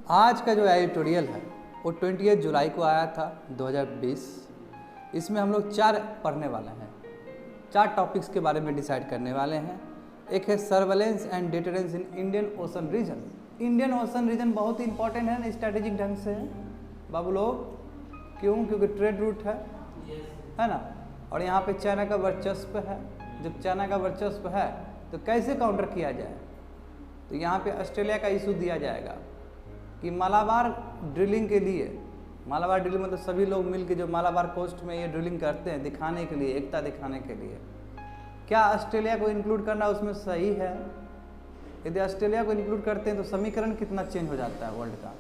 आज का जो एडिटोरियल है वो 28 जुलाई को आया था 2020। इसमें हम लोग 4 पढ़ने वाले हैं, 4 टॉपिक्स के बारे में डिसाइड करने वाले हैं। एक है surveillance and deterrence in Indian Ocean region. Indian Ocean region बहुत ही इंपॉर्टेंट है ना, स्ट्रैटेजिक ढंग से है बाबू लोग। क्यों? क्योंकि ट्रेड रूट है ना, और यहाँ पे चाइना का वर्चस्व है। जब चाइना का वर्चस्व है तो कैसे काउंटर किया जाए, तो यहाँ पे ऑस्ट्रेलिया का इशू दिया जाएगा कि मालाबार ड्रिलिंग के लिए, मालाबार ड्रिलिंग मतलब सभी लोग मिलकर जो मालाबार कोस्ट में ये ड्रिलिंग करते हैं दिखाने के लिए, एकता दिखाने के लिए, क्या ऑस्ट्रेलिया को इंक्लूड करना उसमें सही है? यदि ऑस्ट्रेलिया को इंक्लूड करते हैं तो समीकरण कितना चेंज हो जाता है वर्ल्ड का।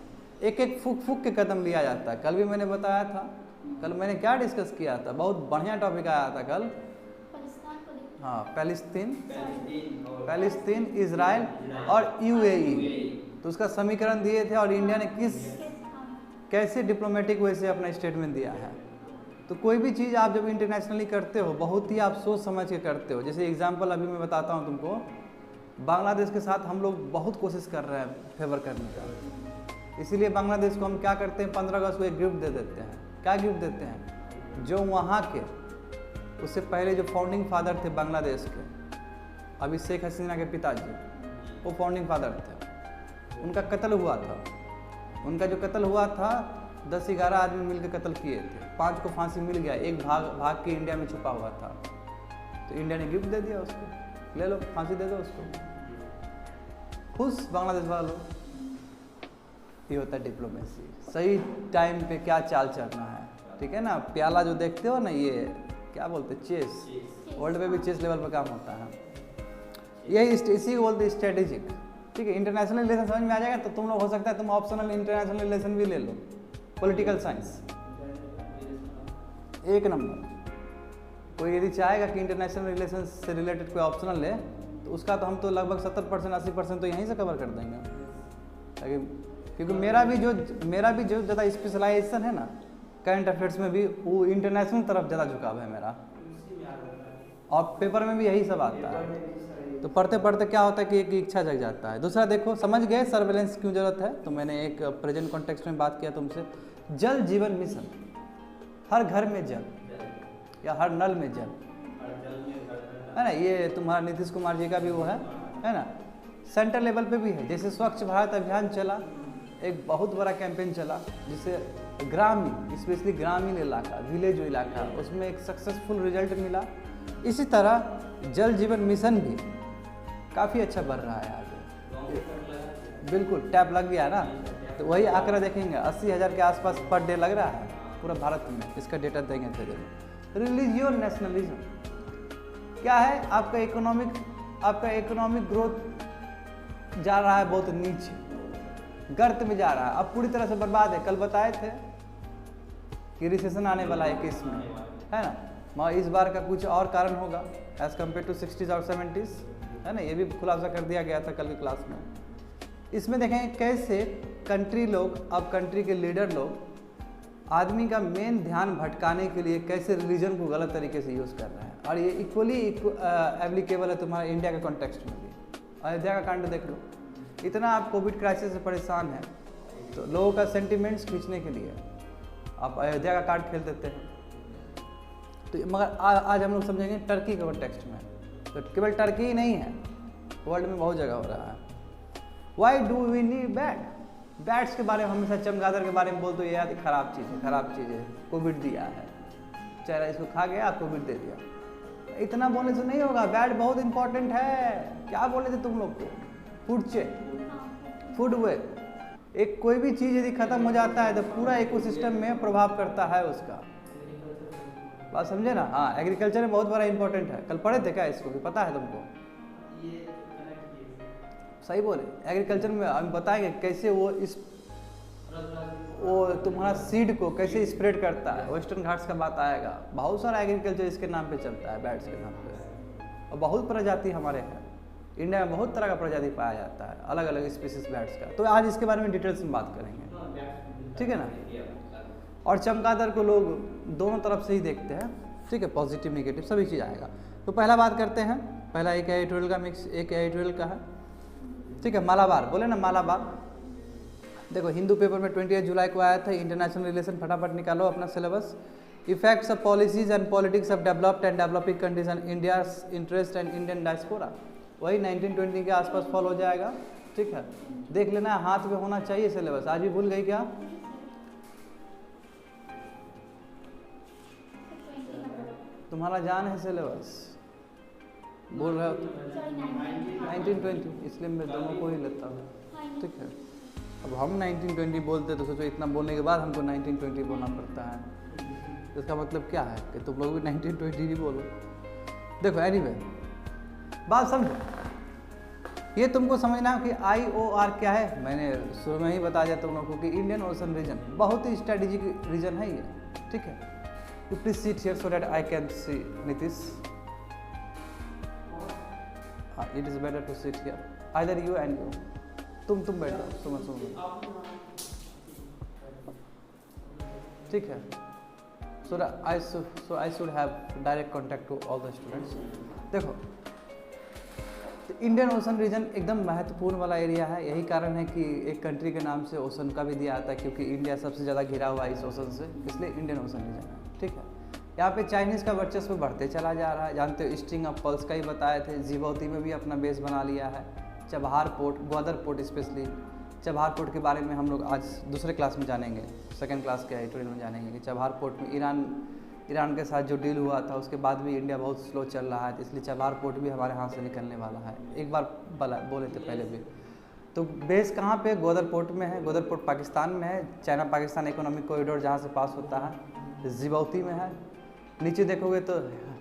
एक एक फूक फूक के कदम लिया जाता है। कल भी मैंने बताया था, कल मैंने क्या डिस्कस किया था, बहुत बढ़िया टॉपिक आया था कल। हाँ, पैलेस्तीन, इजराइल और यूएई, तो उसका समीकरण दिए थे और इंडिया ने कैसे डिप्लोमेटिक वे से अपना स्टेटमेंट दिया है। तो कोई भी चीज़ आप जब इंटरनेशनली करते हो बहुत ही आप सोच समझ के करते हो। जैसे एग्जांपल अभी मैं बताता हूँ तुमको, बांग्लादेश के साथ हम लोग बहुत कोशिश कर रहे हैं फेवर करने का। इसीलिए बांग्लादेश को हम क्या करते हैं, 15 अगस्त को एक गिफ्ट दे देते हैं। क्या गिफ्ट देते हैं? जो वहाँ के उससे पहले जो फाउंडिंग फादर थे बांग्लादेश के, अभी शेख हसीना के पिताजी, वो फाउंडिंग फादर थे। उनका कत्ल हुआ था। उनका जो कत्ल हुआ था 10-11 आदमी मिलकर कत्ल किए थे। 5 को फांसी मिल गया, एक भाग के इंडिया में छुपा हुआ था। तो इंडिया ने गिफ्ट दे दिया उसको, ले लो फांसी दे दो उसको। खुश बांग्लादेश वालों। ये होता है डिप्लोमेसी, सही टाइम पे क्या चाल चलना है, ठीक है ना। प्याला जो देखते हो ना, ये क्या बोलते हैं, चेस। वर्ल्ड में भी चेस लेवल पर काम होता है। यही इसी को बोलते हैं स्ट्रेटेजिक, ठीक है। इंटरनेशनल रिलेशन समझ में आ जाएगा तो तुम लोग हो सकता है तुम ऑप्शनल इंटरनेशनल रिलेशन भी ले लो, पॉलिटिकल साइंस 1 नंबर। कोई यदि चाहेगा कि इंटरनेशनल रिलेशन से रिलेटेड कोई ऑप्शनल ले तो उसका तो हम तो लगभग 70% 80% तो यहीं से कवर कर देंगे। क्योंकि मेरा भी जो ज़्यादा स्पेशलाइजेशन है ना करंट अफेयर्स में भी, वो इंटरनेशनल तरफ ज़्यादा झुकाव है मेरा, और पेपर में भी यही सब आता है। तो पढ़ते पढ़ते क्या होता है कि एक इच्छा जग जाता है। दूसरा देखो, समझ गए सर्वेलेंस क्यों जरूरत है? तो मैंने एक प्रेजेंट कॉन्टेक्स्ट में बात किया तुमसे, जल जीवन मिशन। हर घर में जल या हर नल में जल है ना। ये तुम्हारा नीतीश कुमार जी का भी वो है ना। सेंट्रल लेवल पे भी है। जैसे स्वच्छ भारत अभियान चला, एक बहुत बड़ा कैंपेन चला जिससे ग्रामीण, स्पेशली ग्रामीण इलाका, विलेज इलाका, उसमें एक सक्सेसफुल रिजल्ट मिला। इसी तरह जल जीवन मिशन भी काफ़ी अच्छा बढ़ रहा है आगे। बिल्कुल टैप लग गया ना, तो वही आंकड़ा देखेंगे 80,000 के आसपास पर डे लग रहा है पूरा भारत में। इसका डेटा देंगे थे। रिलीजियस नेशनलिज्म क्या है? आपका इकोनॉमिक ग्रोथ जा रहा है बहुत नीचे, गर्त में जा रहा है, अब पूरी तरह से बर्बाद है। कल बताए थे कि रिसेशन आने वाला है 21 में, है ना। मगर इस बार का कुछ और कारण होगा एज़ कम्पेयर टू 60s और 70s, है ना। ये भी खुलासा कर दिया गया था कल की क्लास में। इसमें देखेंगे कैसे कंट्री के लीडर लोग आदमी का मेन ध्यान भटकाने के लिए कैसे रिलीजन को गलत तरीके से यूज़ कर रहे हैं। और ये इक्वली एप्लीकेबल है तुम्हारे इंडिया के कॉन्टेक्स्ट में भी। अयोध्या का कांड देख लो, इतना आप कोविड क्राइसिस से परेशान हैं तो लोगों का सेंटिमेंट्स खींचने के लिए आप अयोध्या का कार्ड खेल देते हैं। तो मगर आज हम लोग समझेंगे टर्की के कॉन्टेक्स्ट में। तो केवल टर्की ही नहीं है, वर्ल्ड में बहुत जगह हो रहा है। Why do we need bats के बारे में हमेशा, चमगादड़ के बारे में बोलते हो यार खराब चीज़ है, कोविड दिया है, चेहरा इसको खा गया, कोविड दे दिया। इतना बोलने से नहीं होगा, बैट बहुत इंपॉर्टेंट है। क्या बोले थे तुम लोग को? फूडवे, एक कोई भी चीज़ यदि खत्म हो जाता है तो पूरा इकोसिस्टम में प्रभाव करता है उसका। बात समझे ना? हाँ, एग्रीकल्चर में बहुत बड़ा इंपॉर्टेंट है। कल पढ़े थे क्या इसको? भी पता है तुमको? सही बोले। एग्रीकल्चर में हम बताएंगे कैसे वो तुम्हारा सीड को कैसे स्प्रेड करता है। वेस्टर्न घाट्स का बात आएगा। बहुत सारा एग्रीकल्चर इसके नाम पे चलता है, बैट्स के नाम पे। और बहुत प्रजाति हमारे हैं इंडिया में, बहुत तरह का प्रजाति पाया जाता है, अलग अलग स्पीसीज बैट्स का। तो आज इसके बारे में डिटेल्स में बात करेंगे, ठीक है ना। और चमगादड़ को लोग दोनों तरफ से ही देखते हैं, ठीक है, पॉजिटिव नेगेटिव सभी चीज़ आएगा। तो पहला बात करते हैं, पहला एक एडिटोरियल का मिक्स, एक एडिटोरियल का है, ठीक है। मालाबार बोले ना, मालाबार देखो हिंदू पेपर में 28 जुलाई को आया था, इंटरनेशनल रिलेशन फटाफट निकालो अपना syllabus. Effects of policies and politics of developed and developing countries and India's interest and Indian diaspora, वही 1920 के आसपास फॉलो हो जाएगा। ठीक है, देख लेना, हाथ में होना चाहिए सिलेबस। आज भी भूल गई क्या? तुम्हारा जान है सिलेबस, बोल रहे हो 1920, इसलिए मैं दोनों को ही लेता हूँ। ठीक है, अब हम 1920 बोलते तो सोचो इतना बोलने के बाद हमको 1920 बोलना पड़ता है, इसका मतलब क्या है कि तुम लोग भी 1920 ही बोलो। देखो एनीवे बात समझो, ये तुमको समझना है कि IOR क्या है। मैंने शुरू में ही बता दिया तुम लोगों को कि इंडियन ओशन रीजन बहुत ही स्ट्रेटेजिक रीजन है ये। ठीक है, you please seat here so that I can see Nitish. It is better to seat here, either you and you. तुम बैठो, सुनो। ठीक है, so I should have direct contact to all the students। देखो इंडियन ओशन रीजन एकदम महत्वपूर्ण वाला area है। यही कारण है कि एक कंट्री के नाम से ओशन का भी दिया आता है, क्योंकि इंडिया सबसे ज़्यादा घिरा हुआ है इस ओशन से, इसलिए इंडियन ओशन रीजन है। ठीक है, यहाँ पे चाइनीज़ का वर्चस्व बढ़ते चला जा रहा है। जानते हो स्ट्रिंग ऑफ पर्ल्स का ही बताए थे, जिबौती में भी अपना बेस बना लिया है। Chabahar port, Gwadar port, specially Chabahar port के बारे में हम लोग आज दूसरे क्लास में जानेंगे, सेकंड क्लास के एडिटोरियल में जानेंगे कि चबहार पोर्ट में ईरान के साथ जो डील हुआ था उसके बाद भी इंडिया बहुत स्लो चल रहा है, तो इसलिए चबहार पोर्ट भी हमारे हाथ से निकलने वाला है। एक बार बोले थे पहले भी। तो बेस कहाँ पे? ग्वादर पोर्ट में है। ग्वादर पोर्ट पाकिस्तान में है, चाइना पाकिस्तान इकोनॉमिक कॉरिडोर जहाँ से पास होता है। जिबौती में है। नीचे देखोगे तो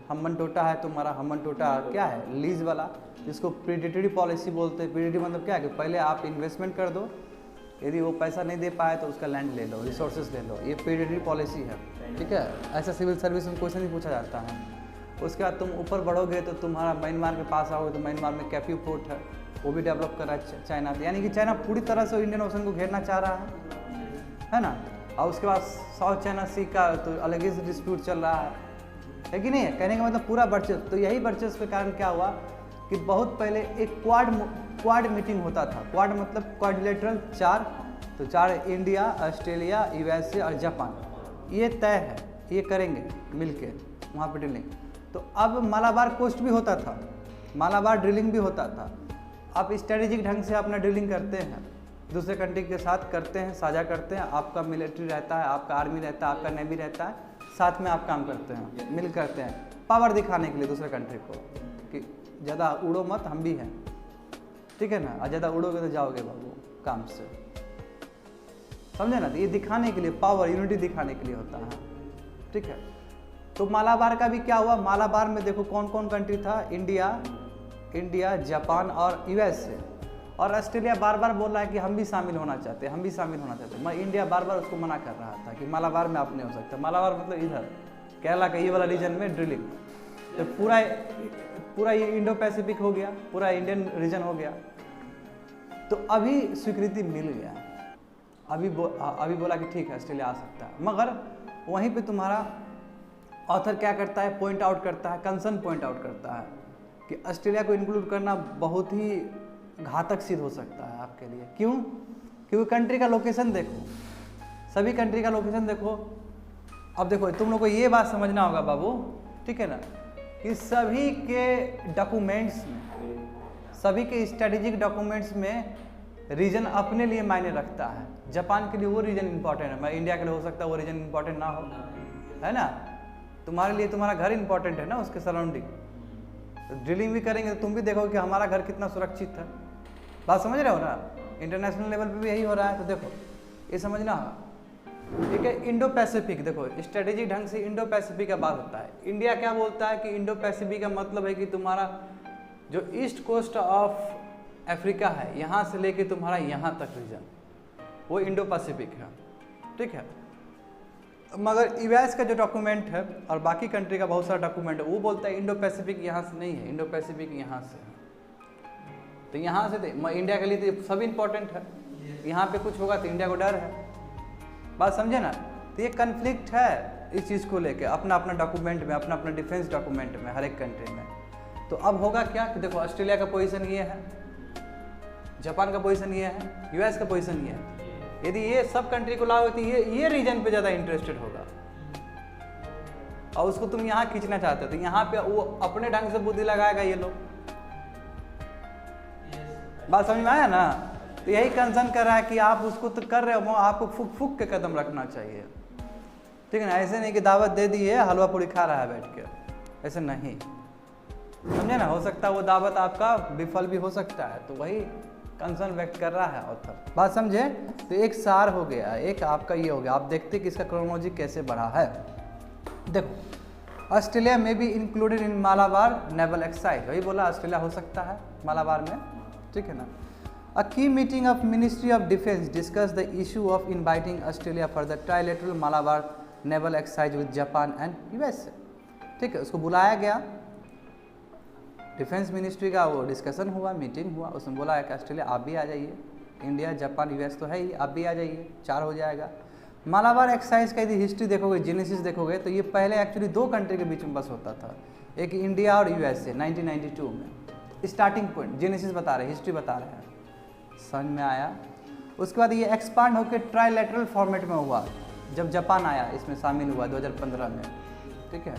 हम्बन टोटा है तुम्हारा। हम्बन टोटा क्या है? लीज वाला, जिसको प्रीडेटरी पॉलिसी बोलते हैं। प्रीडेटरी मतलब क्या है कि पहले आप इन्वेस्टमेंट कर दो, यदि वो पैसा नहीं दे पाए तो उसका लैंड ले लो, रिसोर्सेज ले लो। ये प्रीडेटरी पॉलिसी है। ठीक है, ऐसा सिविल सर्विस में क्वेश्चन नहीं पूछा जाता है। उसके बाद तुम ऊपर बढ़ोगे तो तुम्हारा म्यांमार के पास आओगे तो म्यांमार में कैप्यू पोर्ट है, वो भी डेवलप कर रहा है चाइना। यानी कि चाइना पूरी तरह से इंडियन ओशन को घेरना चाह रहा है ना। और उसके बाद साउथ चाइना सी का तो अलग ही डिस्प्यूट चल रहा है कि नहीं है? कहने का मतलब पूरा वर्चस्व। तो यही वर्चस्व के कारण क्या हुआ कि बहुत पहले एक क्वाड मीटिंग होता था। क्वाड मतलब क्वाड्रिलेटरल, चार, तो चार, इंडिया, ऑस्ट्रेलिया, USA और जापान, ये तय है, ये करेंगे मिलके वहाँ पर ड्रिलिंग। तो अब मालाबार कोस्ट भी होता था, मालाबार ड्रिलिंग भी होता था। आप स्ट्रेटेजिक ढंग से अपना ड्रिलिंग करते हैं, दूसरे कंट्री के साथ करते हैं, साझा करते हैं। आपका मिलिट्री रहता है, आपका आर्मी रहता है, आपका नेवी रहता है, साथ में आप काम करते हैं, मिल करते हैं, पावर दिखाने के लिए दूसरे कंट्री को कि ज़्यादा उड़ो मत, हम भी हैं। ठीक है ना, और ज़्यादा उड़ोगे तो जाओगे बाबू काम से, समझे ना। तो ये दिखाने के लिए, पावर यूनिटी दिखाने के लिए होता है। ठीक है, तो मालाबार का भी क्या हुआ? मालाबार में देखो कौन कौन कंट्री था? इंडिया, जापान और USA। और ऑस्ट्रेलिया बार बार बोल रहा है कि हम भी शामिल होना चाहते हैं, हम भी शामिल होना चाहते हैं। मैं इंडिया बार बार उसको मना कर रहा था कि मालाबार में आप नहीं हो सकते। मालाबार मतलब इधर केरला का ये वाला रीजन में ड्रिलिंग। तो पूरा ये इंडो पैसिफिक हो गया, पूरा इंडियन रीजन हो गया। तो अभी स्वीकृति मिल गया, अभी बोला कि ठीक है ऑस्ट्रेलिया आ सकता है। मगर वहीं पे तुम्हारा ऑथर क्या करता है? पॉइंट आउट करता है, कंसर्न पॉइंट आउट करता है कि ऑस्ट्रेलिया को इंक्लूड करना बहुत ही घातक सिद्ध हो सकता है आपके लिए। क्यों? क्योंकि कंट्री का लोकेशन देखो, सभी कंट्री का लोकेशन देखो। अब देखो तुम लोग को ये बात समझना होगा बाबू, ठीक है ना, कि सभी के डॉक्यूमेंट्स में, सभी के स्ट्रेटेजिक डॉक्यूमेंट्स में रीजन अपने लिए मायने रखता है। जापान के लिए वो रीजन इंपॉर्टेंट है, मैं इंडिया के लिए हो सकता है वो रीजन इंपॉर्टेंट ना हो, है ना। तुम्हारे लिए तुम्हारा घर इंपॉर्टेंट है ना, उसके सराउंडिंग। तो ड्रिलिंग भी करेंगे तो तुम भी देखो कि हमारा घर कितना सुरक्षित है। बात समझ रहे हो ना? इंटरनेशनल लेवल पे भी यही हो रहा है। तो देखो ये समझना होगा, ठीक है। इंडो पैसिफिक, देखो स्ट्रेटेजिक ढंग से इंडो पैसिफिक का बात होता है। इंडिया क्या बोलता है कि इंडो पैसिफिक का मतलब है कि तुम्हारा जो ईस्ट कोस्ट ऑफ अफ्रीका है, यहाँ से लेके तुम्हारा यहाँ तक रीजन, वो इंडो पैसिफिक है, ठीक है। मगर यूएस का जो डॉक्यूमेंट है और बाकी कंट्री का बहुत सारा डॉक्यूमेंट है, वो बोलता है इंडो पैसिफिक यहाँ से नहीं है, इंडो पैसिफिक यहाँ से है। तो यहाँ से इंडिया के लिए तो सभी इंपॉर्टेंट है, यहाँ पे कुछ होगा तो इंडिया को डर है। बात समझे ना? तो ये कन्फ्लिक्ट है इस चीज़ को लेके, अपना अपना डॉक्यूमेंट में, अपना अपना डिफेंस डॉक्यूमेंट में, हर एक कंट्री में। तो अब होगा क्या कि देखो ऑस्ट्रेलिया का पोजीशन ये है, जापान का पोजीशन ये है, यूएस का पोजीशन ये है, यदि ये सब कंट्री को लाओगे तो ये रीजन पे ज़्यादा इंटरेस्टेड होगा, और उसको तुम यहाँ खींचना चाहते हो तो यहाँ पे वो अपने ढंग से बुद्धि लगाएगा ये लोग। बात समझ में आया ना? तो यही कंसर्न कर रहा है कि आप उसको तो कर रहे हो, आपको फूक फूक के कदम रखना चाहिए, ठीक है ना? ऐसे नहीं कि दावत दे दी है, हलवा पूरी खा रहा है बैठ के, ऐसे नहीं, समझे ना? हो सकता है वो दावत आपका विफल भी हो सकता है, तो वही कंसर्न व्यक्त कर रहा है ऑथर। बात समझे? तो एक सार हो गया, एक आपका ये हो गया। आप देखते कि इसका क्रोनोलॉजी कैसे बढ़ा है। देखो, ऑस्ट्रेलिया में भी included in Malabar naval exercise, वही बोला ऑस्ट्रेलिया हो सकता है मालाबार में, ठीक है ना? A key meeting of Ministry of Defence discussed the issue of inviting Australia for the trilateral Malabar naval exercise with Japan and USA, ठीक है? उसको बुलाया गया, डिफेंस मिनिस्ट्री का वो डिस्कशन हुआ, मीटिंग हुआ, उसमें बोला है कि ऑस्ट्रेलिया आप भी आ जाइए, इंडिया जापान यूएस तो है ही, आप भी आ जाइए, 4 हो जाएगा। मालाबार एक्सरसाइज का यदि हिस्ट्री देखोगे, जेनेसिस देखोगे, तो ये पहले एक्चुअली 2 कंट्री के बीच में बस होता था, एक इंडिया और यूएसए 1992 में। स्टार्टिंग पॉइंट जेनेसिस बता रहे, हिस्ट्री बता रहे हैं, समझ में आया? उसके बाद ये एक्सपांड होकर ट्राइलेटरल फॉर्मेट में हुआ जब जापान आया, इसमें शामिल हुआ 2015 में, ठीक है?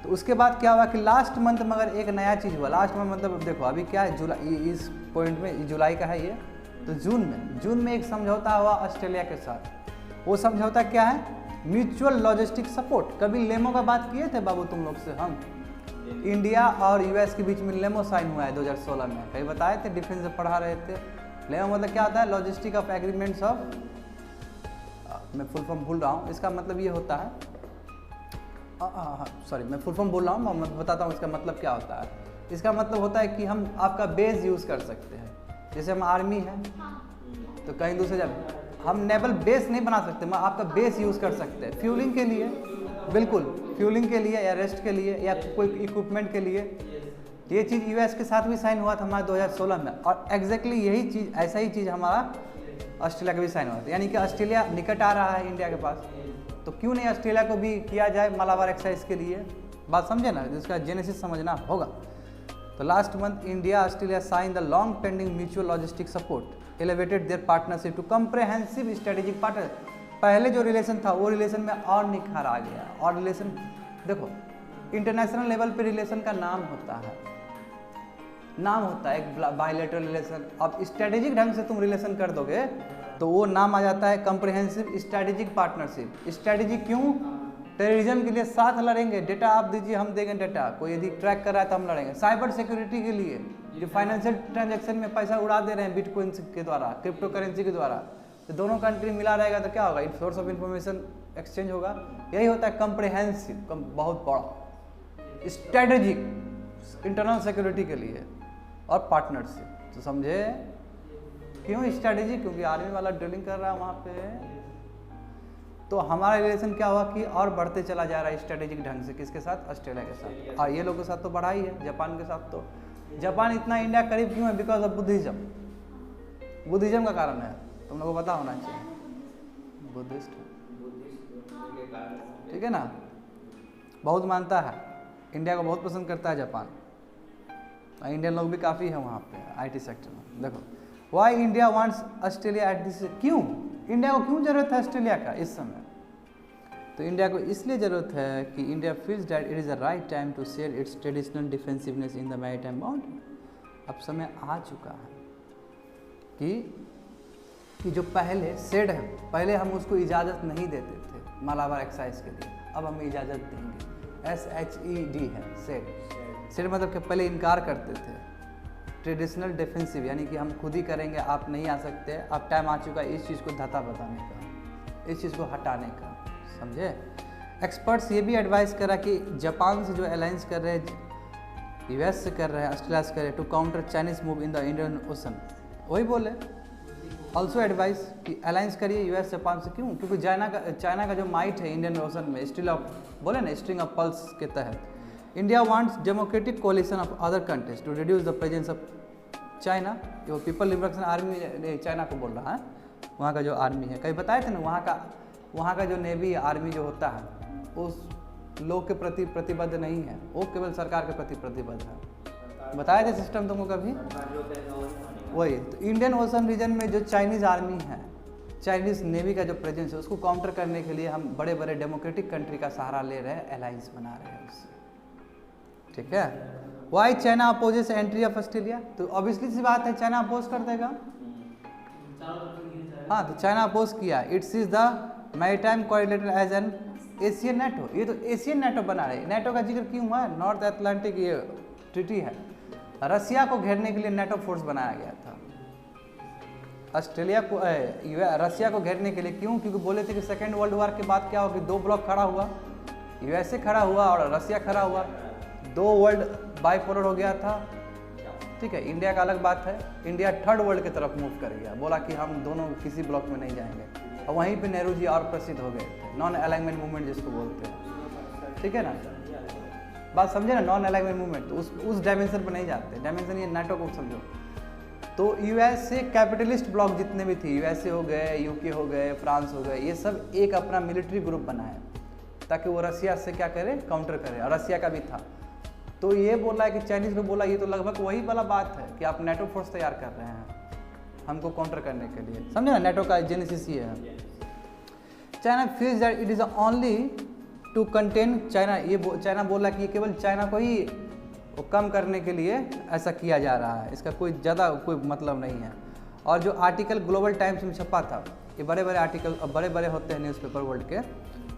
तो उसके बाद क्या हुआ कि लास्ट मंथ मगर एक नया चीज़ हुआ। लास्ट मंथ मतलब देखो अभी क्या है, जुलाई, इस पॉइंट में जुलाई का है ये, तो जून में एक समझौता हुआ ऑस्ट्रेलिया के साथ। वो समझौता क्या है? Mutual logistic support. कभी लेमो का बात किए थे बाबू तुम लोग से हम, इंडिया और यूएस के बीच में लेमो साइन हुआ है 2016 में, कहीं बताए थे, डिफेंस से पढ़ा रहे थे। लेमो मतलब क्या होता है? लॉजिस्टिक ऑफ एग्रीमेंट्स ऑफ, मैं फुल फॉर्म भूल रहा हूँ, इसका मतलब ये होता है, सॉरी मैं फुल फॉर्म बोल रहा हूँ, मैं बताता हूँ इसका मतलब क्या होता है। इसका मतलब होता है कि हम आपका बेस यूज़ कर सकते हैं, जैसे हम आर्मी हैं तो कहीं दूसरे जब हम नेवल बेस नहीं बना सकते, मैं आपका बेस यूज़ कर सकते हैं फ्यूलिंग के लिए, बिल्कुल फ्यूलिंग के लिए या रेस्ट के लिए या कोई इक्विपमेंट के लिए। ये चीज़ यूएस के साथ भी साइन हुआ था हमारा 2016 में, और एग्जैक्टली यही चीज़, ऐसा ही चीज़ हमारा ऑस्ट्रेलिया का भी साइन हुआ था। यानी कि ऑस्ट्रेलिया निकट आ रहा है इंडिया के पास, तो क्यों नहीं ऑस्ट्रेलिया को भी किया जाए मालाबार एक्सरसाइज के लिए। बात समझे ना? जिसका जेनेसिस समझना होगा। तो last month India Australia sign the long pending mutual logistic support, elevated their partnership to comprehensive strategic partner. पहले जो रिलेशन था वो रिलेशन में और निखार आ गया, और रिलेशन देखो इंटरनेशनल लेवल पे रिलेशन का नाम होता है, एक बायलैटरल रिलेशन। अब स्ट्रेटेजिक ढंग से तुम रिलेशन कर दोगे तो वो नाम आ जाता है कॉम्प्रहेंसिव स्ट्रेटेजिक पार्टनरशिप। स्ट्रेटेजिक क्यों? टेररिज्म के लिए साथ लड़ेंगे, डेटा आप दीजिए हम देंगे डेटा, कोई यदि ट्रैक कर रहा है तो हम लड़ेंगे। साइबर सिक्योरिटी के लिए, जो फाइनेंशियल ट्रांजैक्शन में पैसा उड़ा दे रहे हैं बिटकॉइन के द्वारा, क्रिप्टो करेंसी के द्वारा, तो दोनों कंट्री मिला रहेगा तो क्या होगा? सोर्स ऑफ इंफॉर्मेशन एक्सचेंज होगा। यही होता है कॉम्प्रहेंसिव, बहुत बड़ा स्ट्रेटेजिक इंटरनल सिक्योरिटी के लिए और पार्टनरशिप। तो समझे क्यों स्ट्रेटेजी? क्योंकि आर्मी वाला ड्रिलिंग कर रहा है वहाँ पे। तो हमारा रिलेशन क्या हुआ कि और बढ़ते चला जा रहा है स्ट्रेटेजिक ढंग से। किसके साथ? ऑस्ट्रेलिया के साथ। और ये लोगों के साथ तो बढ़ा ही है, जापान के साथ। तो जापान इतना इंडिया करीब क्यों है? बिकॉज ऑफ बुद्धिज्म का कारण है, तुम लोगों को पता होना चाहिए। बुद्धिस्ट, ठीक है ना, बहुत मानता है, इंडिया को बहुत पसंद करता है जापान। इंडियन लोग भी काफ़ी है वहाँ पे आईटी सेक्टर में। देखो why India wants Australia at this, क्यों इंडिया को क्यों जरूरत है ऑस्ट्रेलिया का इस समय? तो इंडिया को इसलिए ज़रूरत है कि India feels that it is a right time to share its traditional defensiveness in the maritime boundary. अब समय आ चुका है कि जो पहले सेड है, पहले हम उसको इजाज़त नहीं देते थे मालाबार एक्सरसाइज के लिए, अब हम इजाज़त देंगे। SHED है सेड मतलब कि पहले इनकार करते थे। ट्रेडिशनल डिफेंसिव यानी कि हम खुद ही करेंगे, आप नहीं आ सकते, अब टाइम आ चुका है इस चीज़ को धता बताने का, इस चीज़ को हटाने का। समझे? एक्सपर्ट्स ये भी एडवाइस करा कि जापान से जो अलायंस कर रहे हैं, यूएस से कर रहे हैं, ऑस्ट्रेलिया से कर रहे हैं, to counter Chinese move in the Indian Ocean. वही बोले ऑल्सो एडवाइस कि अलायंस करिए यूएस जापान से। क्यों? क्योंकि चाइना का जो माइट है इंडियन ओशन में, स्टिल ऑफ बोले ना स्ट्रिंग ऑफ पल्स के तहत, India wants democratic coalition of other countries to reduce the presence of China. जो पीपल लिबरेशन आर्मी चाइना को बोल रहा है, वहाँ का जो आर्मी है, कहीं बताए थे ना, वहाँ का जो नेवी आर्मी जो होता है उस लोग के प्रति प्रतिबद्ध नहीं है, वो केवल सरकार के प्रति प्रतिबद्ध है। बताए थे सिस्टम तुमको कभी? वही तो इंडियन ओशन रीजन में जो चाइनीज़ आर्मी है चाइनीज़ नेवी का जो प्रेजेंस है उसको काउंटर करने के लिए हम बड़े बड़े डेमोक्रेटिक कंट्री का सहारा ले रहे हैं, अलायंस बना रहे हैं उससे, ठीक है। Why China opposes entry of Australia, तो ऑब्वियसली सी बात है चाइना अपोज कर देगा। हाँ, तो चाइना अपोज किया। It's is the maritime coordinator as an Asian NATO, ये तो एशियन नेटो बना रहे। नेटो का जिक्र क्यों हुआ है? नॉर्थ अटलांटिक ये ट्रीटी है, रसिया को घेरने के लिए नेटो फोर्स बनाया गया था। ऑस्ट्रेलिया को रसिया को घेरने के लिए क्यों? क्योंकि बोले थे कि सेकेंड वर्ल्ड वॉर के बाद क्या हो कि दो ब्लॉक खड़ा हुआ, यूएसए खड़ा हुआ और रसिया खड़ा हुआ, दो वर्ल्ड बाइपोलर हो गया था, ठीक है। इंडिया का अलग बात है, इंडिया थर्ड वर्ल्ड की तरफ मूव कर गया, बोला कि हम दोनों किसी ब्लॉक में नहीं जाएंगे, और वहीं पे नेहरू जी और प्रसिद्ध हो गए थे, नॉन अलाइनमेंट मूवमेंट जिसको बोलते हैं, ठीक है ना। बात समझे ना, नॉन अलाइनमेंट मूवमेंट, तो उस डायमेंशन पर नहीं जाते। डायमेंशन ये नाटो को समझो। तो यूएसए कैपिटलिस्ट ब्लॉक जितने भी थे, यूएसए हो गए, यूके हो गए, फ्रांस हो गए, ये सब एक अपना मिलिट्री ग्रुप बनाए ताकि वो रसिया से क्या करे, काउंटर करे, और रसिया का भी था। तो ये बोला है कि चाइनीज़ को बोला, ये तो लगभग वही वाला बात है कि आप नेटो फोर्स तैयार कर रहे हैं हमको काउंटर करने के लिए, समझे ना। नेटो का जेनेसिस ये है। China feels that it is only to contain China, ये चाइना बोला कि केवल चाइना को ही वो कम करने के लिए ऐसा किया जा रहा है, इसका कोई ज़्यादा कोई मतलब नहीं है। और जो आर्टिकल ग्लोबल टाइम्स में छपा था, ये बड़े बड़े आर्टिकल बड़े बड़े होते हैं न्यूज़पेपर वर्ल्ड के,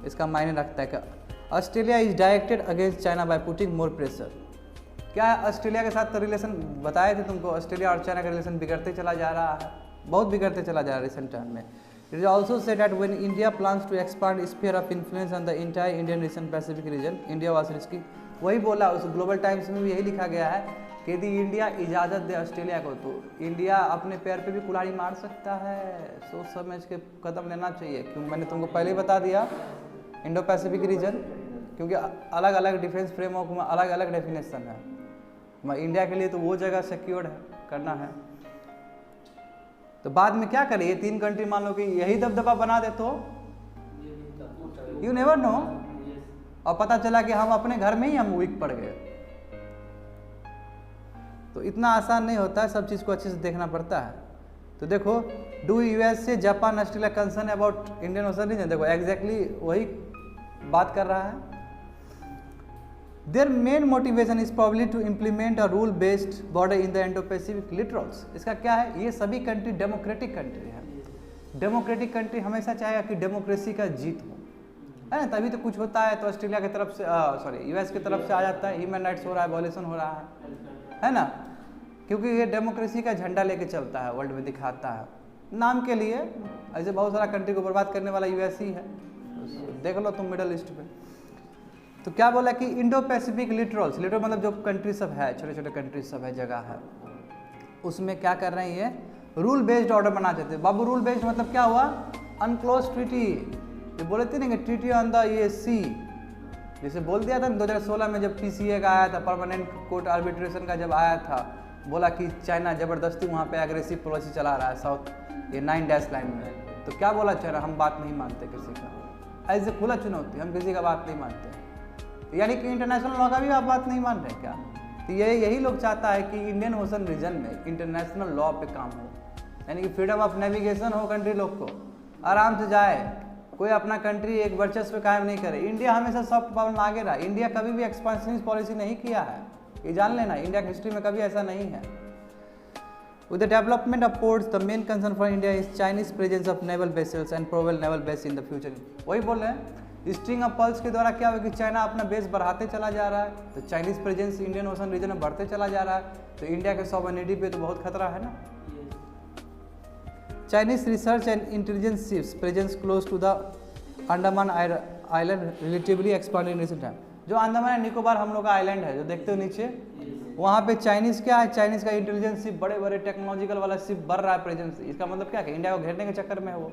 इसका मायने रखता है कि Australia is directed against China by putting more pressure. क्या है, ऑस्ट्रेलिया के साथ तो रिलेशन बताए थे तुमको, ऑस्ट्रेलिया और चाइना का रिलेशन बिगड़ते चला जा रहा है, बहुत बिगड़ते चला जा रहा है रिसेंट टाइम में। It is also said that when India plans to expand sphere of influence on the entire Indian region Pacific region, India was risky. वही बोला, उस ग्लोबल टाइम्स में भी यही लिखा गया है कि यदि इंडिया इजाज़त दे ऑस्ट्रेलिया को तो इंडिया अपने पैर पे भी कुल्हाड़ी मार सकता है। सोच समझ के कदम लेना चाहिए। क्यों, मैंने तुमको पहले ही बता दिया, इंडो पैसिफिक रीजन, क्योंकि अलग अलग डिफेंस फ्रेमवर्क में अलग अलग डेफिनेशन है। इंडिया के लिए तो वो जगह सिक्योर्ड है, करना है। तो बाद में क्या करें, ये तीन कंट्री मान लो कि यही दबदबा बना दे तो यू नेवर नो, और पता चला कि हम अपने घर में ही हम वीक पड़ गए। तो इतना आसान नहीं होता है, सब चीज़ को अच्छे से देखना पड़ता है। तो देखो, do USA Japan Australia concern about Indian Ocean region, देखो एग्जैक्टली वही बात कर रहा है। Their main motivation is probably to implement a rule based border in the Indo Pacific littorals. इसका क्या है, ये सभी कंट्री डेमोक्रेटिक कंट्री है। डेमोक्रेटिक कंट्री हमेशा चाहेगा कि डेमोक्रेसी का जीत हो, है ना, तभी तो कुछ होता है। तो ऑस्ट्रेलिया की तरफ से यूएस की तरफ से आ जाता है, ह्यूमन राइट्स हो रहा है, वॉल्यूशन हो रहा है ना, क्योंकि ये डेमोक्रेसी का झंडा लेके चलता है, वर्ल्ड में दिखाता है नाम के लिए। ऐसे बहुत सारा कंट्री को बर्बाद करने वाला यूएस ही है, देख लो तुम मिडल ईस्ट में। तो क्या बोला कि इंडो पैसिफिक लिटरल्स, लिटरल मतलब जो कंट्री सब है, छोटे छोटे कंट्री सब है, जगह है, उसमें क्या कर रहे हैं, ये रूल बेस्ड ऑर्डर बना देते हैं। बाबू रूल बेस्ड मतलब क्या हुआ, अनक्लोज ट्रीटी, ये बोले थे ना कि ट्रीटी ऑन द ये सी, जैसे बोल दिया था 2016 में जब पीसीए का आया था, परमानेंट कोर्ट आर्बिट्रेशन का जब आया था, बोला कि चाइना ज़बरदस्ती वहाँ पे एग्रेसिव पॉलिसी चला रहा है साउथ ये 9 डैश लाइन में। तो क्या बोला चाइना, हम बात नहीं मानते किसी का, ऐसे खुला चुनौती, हम किसी का बात नहीं मानते। यानी कि इंटरनेशनल लॉ का भी आप बात नहीं मान रहे क्या। तो यही लोग चाहता है कि इंडियन ओशन रीजन में इंटरनेशनल लॉ पे काम हो, यानी कि फ्रीडम ऑफ नेविगेशन हो, कंट्री लोग को आराम से जाए, कोई अपना कंट्री एक वर्चस्व कायम नहीं करे। इंडिया हमेशा सॉफ्ट पावर में आगे रहा, इंडिया कभी भी एक्सपांशनिस्ट पॉलिसी नहीं किया है, ये जान लेना, इंडिया की हिस्ट्री में कभी ऐसा नहीं है। With the development of ports the main concern for India is Chinese presence of naval vessels and probable naval base in the future. वही बोल रहे हैं, स्ट्रिंग ऑफ पल्स के द्वारा क्या होगा कि चाइना अपना बेस बढ़ाते चला जा रहा है, तो Chinese presence Indian Ocean region में बढ़ते चला जा रहा है, तो इंडिया के सॉवरेनिटी पे तो बहुत खतरा है ना। Chinese research and intelligence ships presence close to the Andaman island relatively expanded in recent time. जो अंडमान एंड निकोबार हम लोग का आइलैंड है, जो देखते हो नीचे, वहाँ पे चाइनीज़ क्या है, चाइनीज़ का इंटेलिजेंस शिप, बड़े बड़े टेक्नोलॉजिकल वाला शिप बढ़ रहा है प्रेजेंस। इसका मतलब क्या है, इंडिया को घेरने के चक्कर में है वो,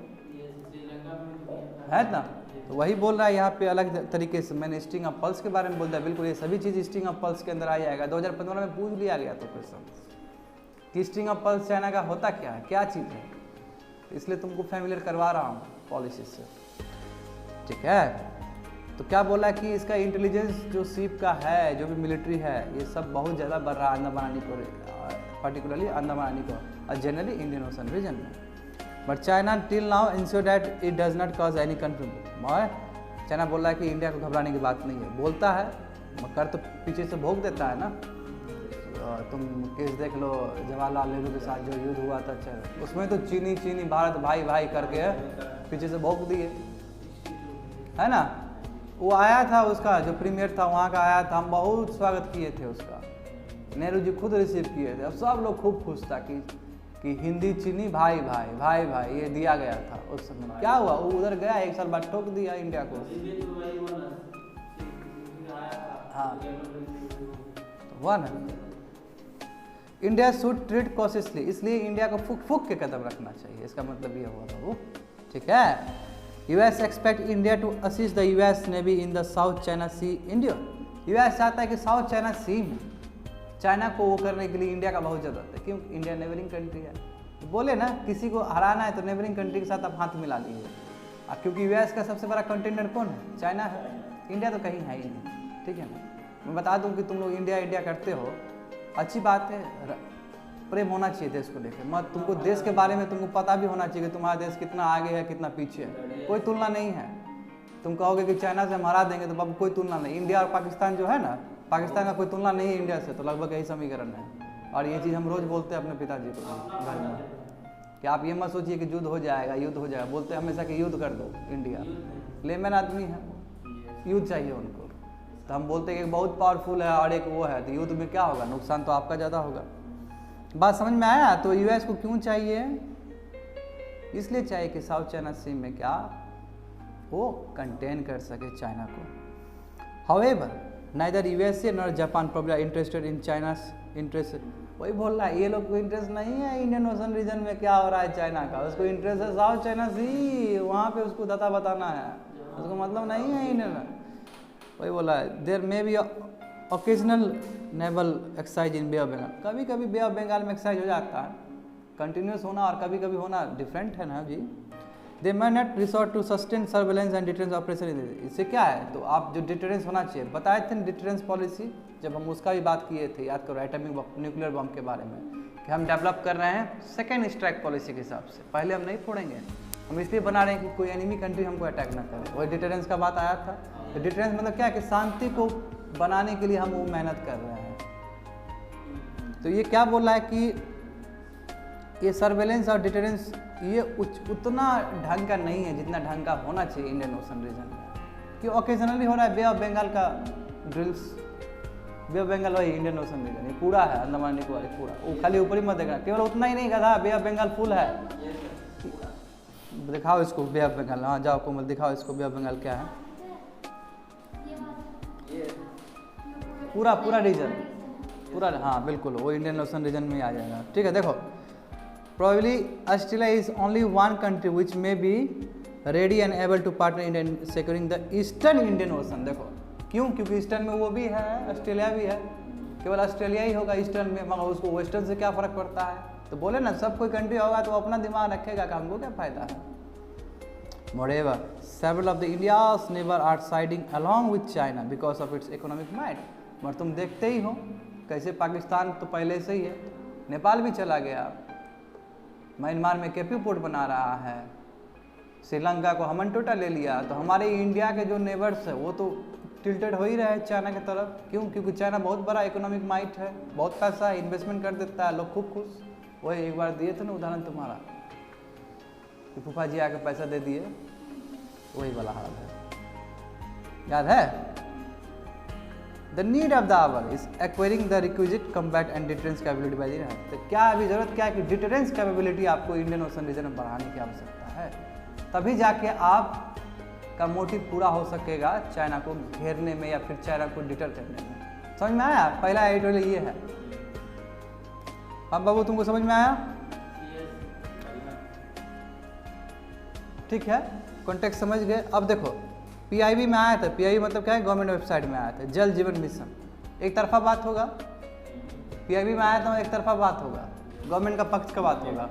है ना। तो वही बोल रहा है यहाँ पे अलग तरीके से। मैंने स्ट्रिंग ऑफ पल्स के बारे में बोल दिया, बिल्कुल ये सभी चीज़ स्ट्रिंग ऑफ पल्स के अंदर आ जाएगा। 2015 में पूछ लिया गया तो क्वेश्चन कि स्ट्रिंग ऑफ पल्स चाइना का होता क्या है, क्या चीज़ है, इसलिए तुमको फैमिलियर करवा रहा हूँ पॉलिसी से, ठीक है। तो क्या बोला कि इसका इंटेलिजेंस जो शिप का है, जो भी मिलिट्री है, ये सब बहुत ज़्यादा बढ़ रहा है अंडमान निकोबार, पर्टिकुलरली अंडमान निकोबार और जनरली इंडियन ओशन रीजन में। But China till now ensure that it does not cause any confusion. China बोल रहा है कि इंडिया को घबराने की बात नहीं है, बोलता है मगर तो पीछे से भोग देता है ना। तुम केस देख लो जवाहरलाल नेहरू के साथ जो युद्ध हुआ था, उसमें तो चीनी भारत भाई भाई करके पीछे से भोग दिए, है ना। वो आया था, उसका जो प्रीमियर था वहाँ का आया था, हम बहुत स्वागत किए थे उसका, नेहरू जी खुद रिसीव किए थे। अब सब लोग खूब खुश था कि हिंदी चीनी भाई भाई भाई भाई ये दिया गया था उस समय। क्या हुआ, वो उधर गया, 1 साल बाद ठोक दिया इंडिया को। हाँ तो हुआ ना। इंडिया शुड ट्रीट कॉशियसली, इसलिए इंडिया को फूक फूक के कदम रखना चाहिए, इसका मतलब ये हुआ बाबू, ठीक है। US expect India to assist the US navy in the South China Sea India. US चाहता है कि साउथ चाइना सी में चाइना को वो करने के लिए इंडिया का बहुत ज़रूरत है, क्यों, इंडिया नेबरिंग कंट्री है। तो बोले ना किसी को हराना है तो नेबरिंग कंट्री के साथ आप हाथ मिला लीजिए। क्योंकि US का सबसे बड़ा कंटेंडर कौन है, चाइना है, इंडिया तो कहीं है ही नहीं, ठीक है ना। मैं बता दूं कि तुम लोग इंडिया करते हो, अच्छी बात है, प्रेम होना चाहिए देश को लेकर, मत तुमको देश के बारे में तुमको पता भी होना चाहिए कि तुम्हारा देश कितना आगे है कितना पीछे है, कोई तुलना नहीं है। तुम कहोगे कि चाइना से हम हरा देंगे तो बाबू कोई तुलना नहीं। इंडिया और पाकिस्तान जो है ना, पाकिस्तान का कोई तुलना नहीं है इंडिया से, तो लगभग यही समीकरण है। और ये चीज़ हम रोज़ बोलते हैं अपने पिताजी को घर में कि आप ये मत सोचिए कि युद्ध हो जाएगा, बोलते हैं हमेशा कि युद्ध कर दो इंडिया, लेमैन आदमी है, युद्ध चाहिए उनको। तो हम बोलते हैं कि बहुत पावरफुल है और एक वो है, तो युद्ध में क्या होगा, नुकसान तो आपका ज़्यादा होगा। बात समझ में आया। तो US को क्यों चाहिए, इसलिए चाहिए कि साउथ चाइना सी में क्या वो कंटेन कर सके चाइना को। However neither USA nor Japan problem interested in China's interest. वही बोल रहा है, ये लोग को इंटरेस्ट नहीं है इंडियन ओशन रीजन में क्या हो रहा है चाइना का, उसको इंटरेस्ट है साउथ चाइना सी, वहाँ पे उसको दता बताना है, उसको मतलब नहीं है इंडियन। वही बोला है, there may be occasional naval exercise in bay of Bengal. कभी कभी बे ऑफ बंगाल में एक्सरसाइज हो जाता है, कंटिन्यूस होना और कभी कभी होना डिफरेंट है ना जी। They may not resort to sustain surveillance and deterrence operation. इससे क्या है, तो आप जो डिटेरेंस होना चाहिए, बताए थे डिटेरेंस पॉलिसी जब हम उसका भी बात किए थे, याद करो, एटॉमिक न्यूक्लियर बम के बारे में, कि हम डेवलप कर रहे हैं सेकेंड स्ट्राइक पॉलिसी के हिसाब से, पहले हम नहीं फोड़ेंगे, हम इसलिए बना रहे हैं कि कोई एनिमी कंट्री हमको अटैक ना करे। वही डिटेरेंस का बात आया था। तो डिटेरेंस मतलब क्या है कि शांति को बनाने के लिए हम वो मेहनत कर रहे हैं। तो ये क्या बोल रहा है कि ये सर्वेलेंस और डिटेरेंस ये उतना ढंग का नहीं है जितना ढंग का होना चाहिए इंडियन ओशन रीजन में, कि ओकेजनली हो रहा है। बे ऑफ बंगाल का ड्रिल्स, बे ऑफ बंगाल वही इंडियन ओशन रीजन, ये पूरा है, अंडमान निकोबार पूरा, वो खाली ऊपर ही मत देखना, केवल उतना ही नहीं गधा, बे ऑफ बंगाल फुल है। दिखाओ इसको बे ऑफ बंगाल, हाँ जाओ कोमल दिखाओ इसको बे ऑफ बंगाल क्या है, पूरा रीजन पूरा, हाँ बिल्कुल वो इंडियन ओशन रीजन में आ जाएगा, ठीक है। देखो, probably Australia is only one country which may be ready and able to partner in securing the eastern Indian Ocean. देखो क्यों, क्योंकि ईस्टर्न में वो भी है, ऑस्ट्रेलिया भी है, केवल ऑस्ट्रेलिया ही होगा ईस्टर्न में, मगर उसको वेस्टर्न से क्या फ़र्क पड़ता है। तो बोले ना, सब कोई कंट्री होगा तो अपना दिमाग रखेगा कि हमको क्या फ़ायदा है। Moreover, several of the India's neighbors are siding along with China because of its economic might। मगर तुम देखते ही हो कैसे पाकिस्तान तो पहले से ही है, नेपाल भी चला गया, म्यांमार में केपी पोर्ट बना रहा है, श्रीलंका को हमनटोटा ले लिया। तो हमारे इंडिया के जो नेबर्स है वो तो टिल्टेड हो ही रहे हैं चाइना की तरफ। क्यों, क्योंकि चाइना बहुत बड़ा इकोनॉमिक माइट है, बहुत पैसा है, इन्वेस्टमेंट कर देता है, लोग खूब खुश। वही एक बार दिए थे ना उदाहरण तुम्हारा, कि फूफा जी आके पैसा दे दिए, वही वाला हाल है, याद है। The need of the our is acquiring the requisite combat and deterrence capability by the. तो क्या अभी जरूरत क्या है कि डिटेरेंस कैपेबिलिटी आपको इंडियन ओशन रीजन में बढ़ाने की आवश्यकता है, तभी जाके आप का मोटिव पूरा हो सकेगा चाइना को घेरने में या फिर चाइना को डिटर करने में। समझ में आया, पहला एडिटोरियल ये है। अब बाबू तुमको समझ में आया, ठीक है, कॉन्टेक्स्ट समझ गए। अब देखो PIB में आया था, PIB मतलब क्या है, गवर्नमेंट वेबसाइट में आया था, जल जीवन मिशन, एक तरफा बात होगा। PIB में आया था, एक तरफा बात होगा, गवर्नमेंट का पक्ष का बात होगा।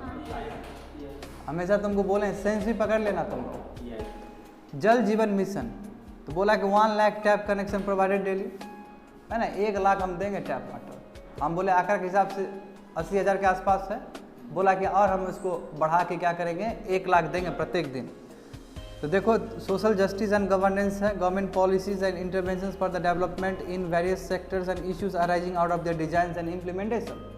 हमेशा तुमको बोले सेंस भी पकड़ लेना तुमको। जल जीवन मिशन तो बोला कि 1 lakh tap connection provided daily, है ना, 1 लाख हम देंगे टैप वाटर। हम बोले आकार के हिसाब से 80,000 के आसपास है, बोला कि और हम इसको बढ़ा के क्या करेंगे, 1 लाख देंगे प्रत्येक दिन। तो देखो सोशल जस्टिस एंड गवर्नेंस है, government policies and interventions for the development in various sectors and issues arising out of their design and implementation.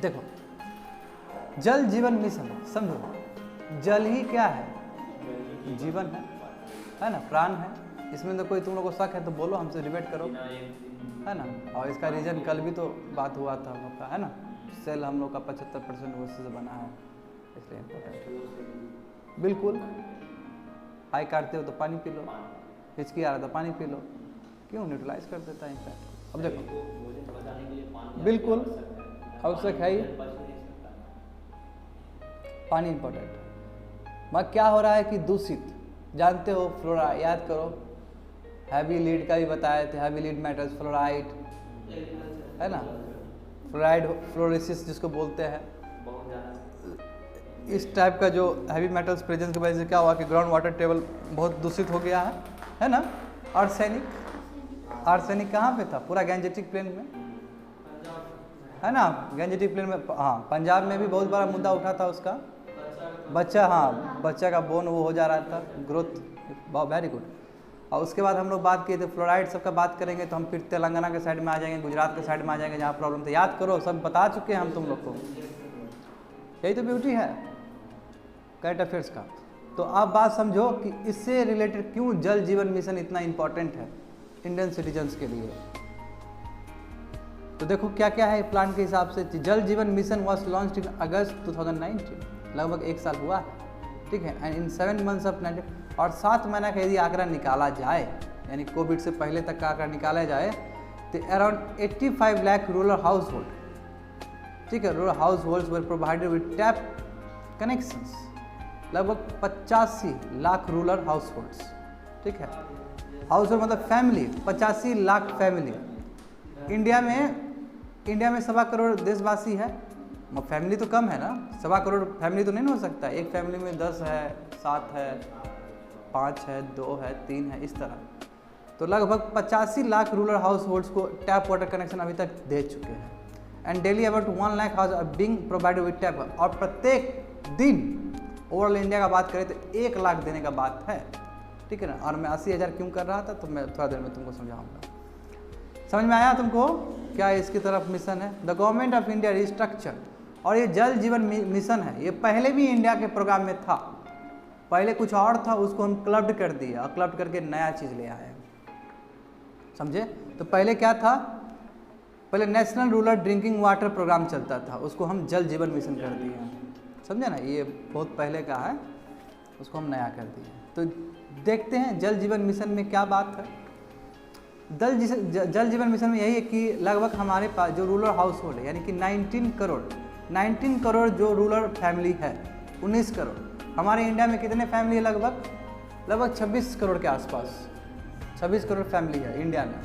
देखो जल जीवन मिशन, समझो जल ही क्या है, जीवन है ना, प्राण है। इसमें तो कोई तुम लोग को शक है तो बोलो, हमसे डिबेट करो, है ना। और इसका रीजन कल भी तो बात हुआ था हम लोग का, है ना। सेल हम लोग का 75% उससे से बना है, इसलिए इम्पोर्टेंट। बिल्कुल, हाई काटते हो तो पानी पी लो, हिचकी आ रहा था पानी पी लो, क्यों न्यूट्रलाइज कर देता है इनफैक्ट। अब देखो बिल्कुल आवश्यक है ही, पानी इम्पोर्टेंट। मगर क्या हो रहा है कि दूषित, जानते हो फ्लोरा, याद करो हैवी लीड का भी बताए थे, हैवी लीड मेटल्स, फ्लोराइड, है ना, फ्लोराइड फ्लोरेसिस जिसको बोलते हैं। इस टाइप का जो हैवी मेटल्स प्रेजेंस की वजह से क्या हुआ कि ग्राउंड वाटर टेबल बहुत दूषित हो गया है ना। आर्सेनिक, आर्सेनिक कहाँ पे था, पूरा गैंजेटिक प्लेन में, है ना, गैंजेटिक प्लेन में। हाँ, पंजाब में भी बहुत बड़ा मुद्दा उठा था उसका, बच्चा, हाँ बच्चा का बोन वो हो जा रहा था, ग्रोथ, वेरी गुड। और उसके बाद हम लोग बात किए थे फ्लोराइड सब का बात करेंगे तो हम फिर तेलंगाना के साइड में आ जाएंगे, गुजरात के साइड में आ जाएंगे जहाँ प्रॉब्लम था। याद करो, सब बता चुके हैं हम तुम लोग को, यही तो ब्यूटी है करंट अफेयर्स का। तो आप बात समझो कि इससे रिलेटेड क्यों जल जीवन मिशन इतना इम्पोर्टेंट है इंडियन सिटीजन्स के लिए। तो देखो क्या क्या है प्लान के हिसाब से। जल Jeevan mission was launched in अगस्त 2019, लगभग 1 साल हुआ है, ठीक है। एंड इन 7 मंथ्स ऑफ 90, और 7 महीना का यदि आंकड़ा निकाला जाए, यानी कोविड से पहले तक का आंकड़ा निकाला जाए, तो around 85 lakh rural house hold, ठीक है, rural house holds were provided with tap connections, लगभग 85 लाख रूरल हाउस होल्ड्स, ठीक है। हाउस होल्ड मतलब फैमिली, 85 लाख फैमिली। इंडिया में 1.25 करोड़ देशवासी है, फैमिली तो कम है ना, 1.25 करोड़ फैमिली तो नहीं हो सकता। एक फैमिली में 10 है, 7 है, 5 है, 2 है, 3 है, इस तरह। तो लगभग 85 लाख रूरल हाउस होल्ड्स को टैप वाटर कनेक्शन अभी तक दे चुके हैं। And daily about 1 lakh house are being provided with tap, और प्रत्येक दिन ओवरऑल इंडिया का बात करें तो 1 लाख देने का बात है, ठीक है ना। और मैं 80,000 क्यों कर रहा था तो मैं थोड़ा देर में तुमको समझाऊंगा। समझ में आया तुमको क्या इसकी तरफ मिशन है। The government of India restructure, और ये जल जीवन मिशन है, ये पहले भी इंडिया के प्रोग्राम में था, पहले कुछ और था, उसको हम क्लब्ड कर दिया, और क्लब्ड करके नया चीज़ ले आए, समझे। तो पहले क्या था, पहले national rural drinking water programme चलता था, उसको हम जल जीवन मिशन कर दिए, समझे ना। ये बहुत पहले का है, उसको हम नया कर दिए। तो देखते हैं जल जीवन मिशन में क्या बात है। जल जीवन मिशन में यही है कि लगभग हमारे पास जो रूरल हाउस होल्ड है, यानी कि 19 करोड़ जो रूरल फैमिली है, 19 करोड़। हमारे इंडिया में कितने फैमिली है, लगभग 26 करोड़ के आसपास, 26 करोड़ फैमिली है इंडिया में,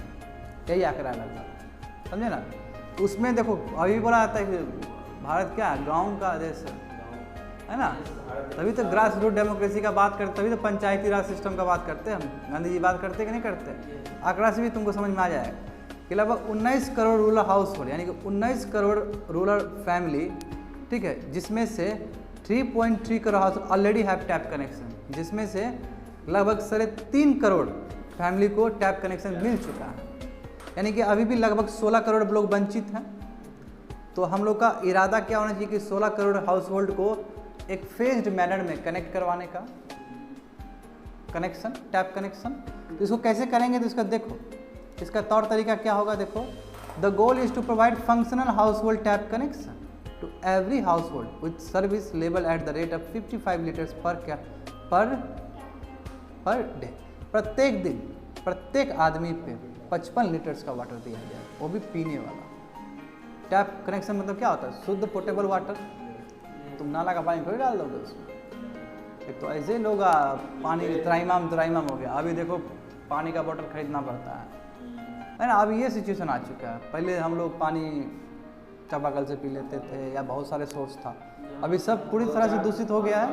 यही आंकड़ा है लगभग, समझे ना। उसमें देखो अभी बोला जाता है कि भारत क्या है, गाँव का देश है ना, तभी तो ग्रास रूट डेमोक्रेसी का बात करते, तभी तो पंचायती राज सिस्टम का बात करते हैं हम। गांधी जी बात करते कि नहीं करते। आंकड़ा से भी तुमको समझ में आ जाएगा कि लगभग 19 करोड़ रूरल हाउस होल्ड, यानी कि 19 करोड़ रूरल फैमिली, ठीक है, जिसमें से 3.3 crore house already have tap connection, जिसमें से लगभग 3.5 करोड़ फैमिली को टैप कनेक्शन मिल चुका है, यानी कि अभी भी लगभग 16 करोड़ लोग वंचित हैं। तो हम लोग का इरादा क्या होना चाहिए कि 16 करोड़ हाउस होल्ड को एक फेज्ड मैनर में कनेक्ट करवाने का, कनेक्शन, टैप कनेक्शन। तो इसको कैसे करेंगे, तो इसका देखो, इसका तौर तरीका क्या होगा, देखो। The goal is to provide functional household tap connection to every household with service level at the rate of 55 litres per day. प्रत्येक दिन प्रत्येक आदमी पे 55 लीटर्स का वाटर दिया जाए, वो भी पीने वाला। टैप कनेक्शन मतलब क्या होता है, शुद्ध पोर्टेबल वाटर। तुम नाला का पानी थोड़ी डाल दोगे उसमें। एक तो ऐसे लोग पानी त्राइमाम हो गया, अभी देखो पानी का बोतल खरीदना पड़ता है ना। अभी ये सिचुएशन आ चुका है। पहले हम लोग पानी चापाकल से पी लेते थे, या बहुत सारे सोर्स था, अभी सब पूरी तरह से दूषित हो गया है,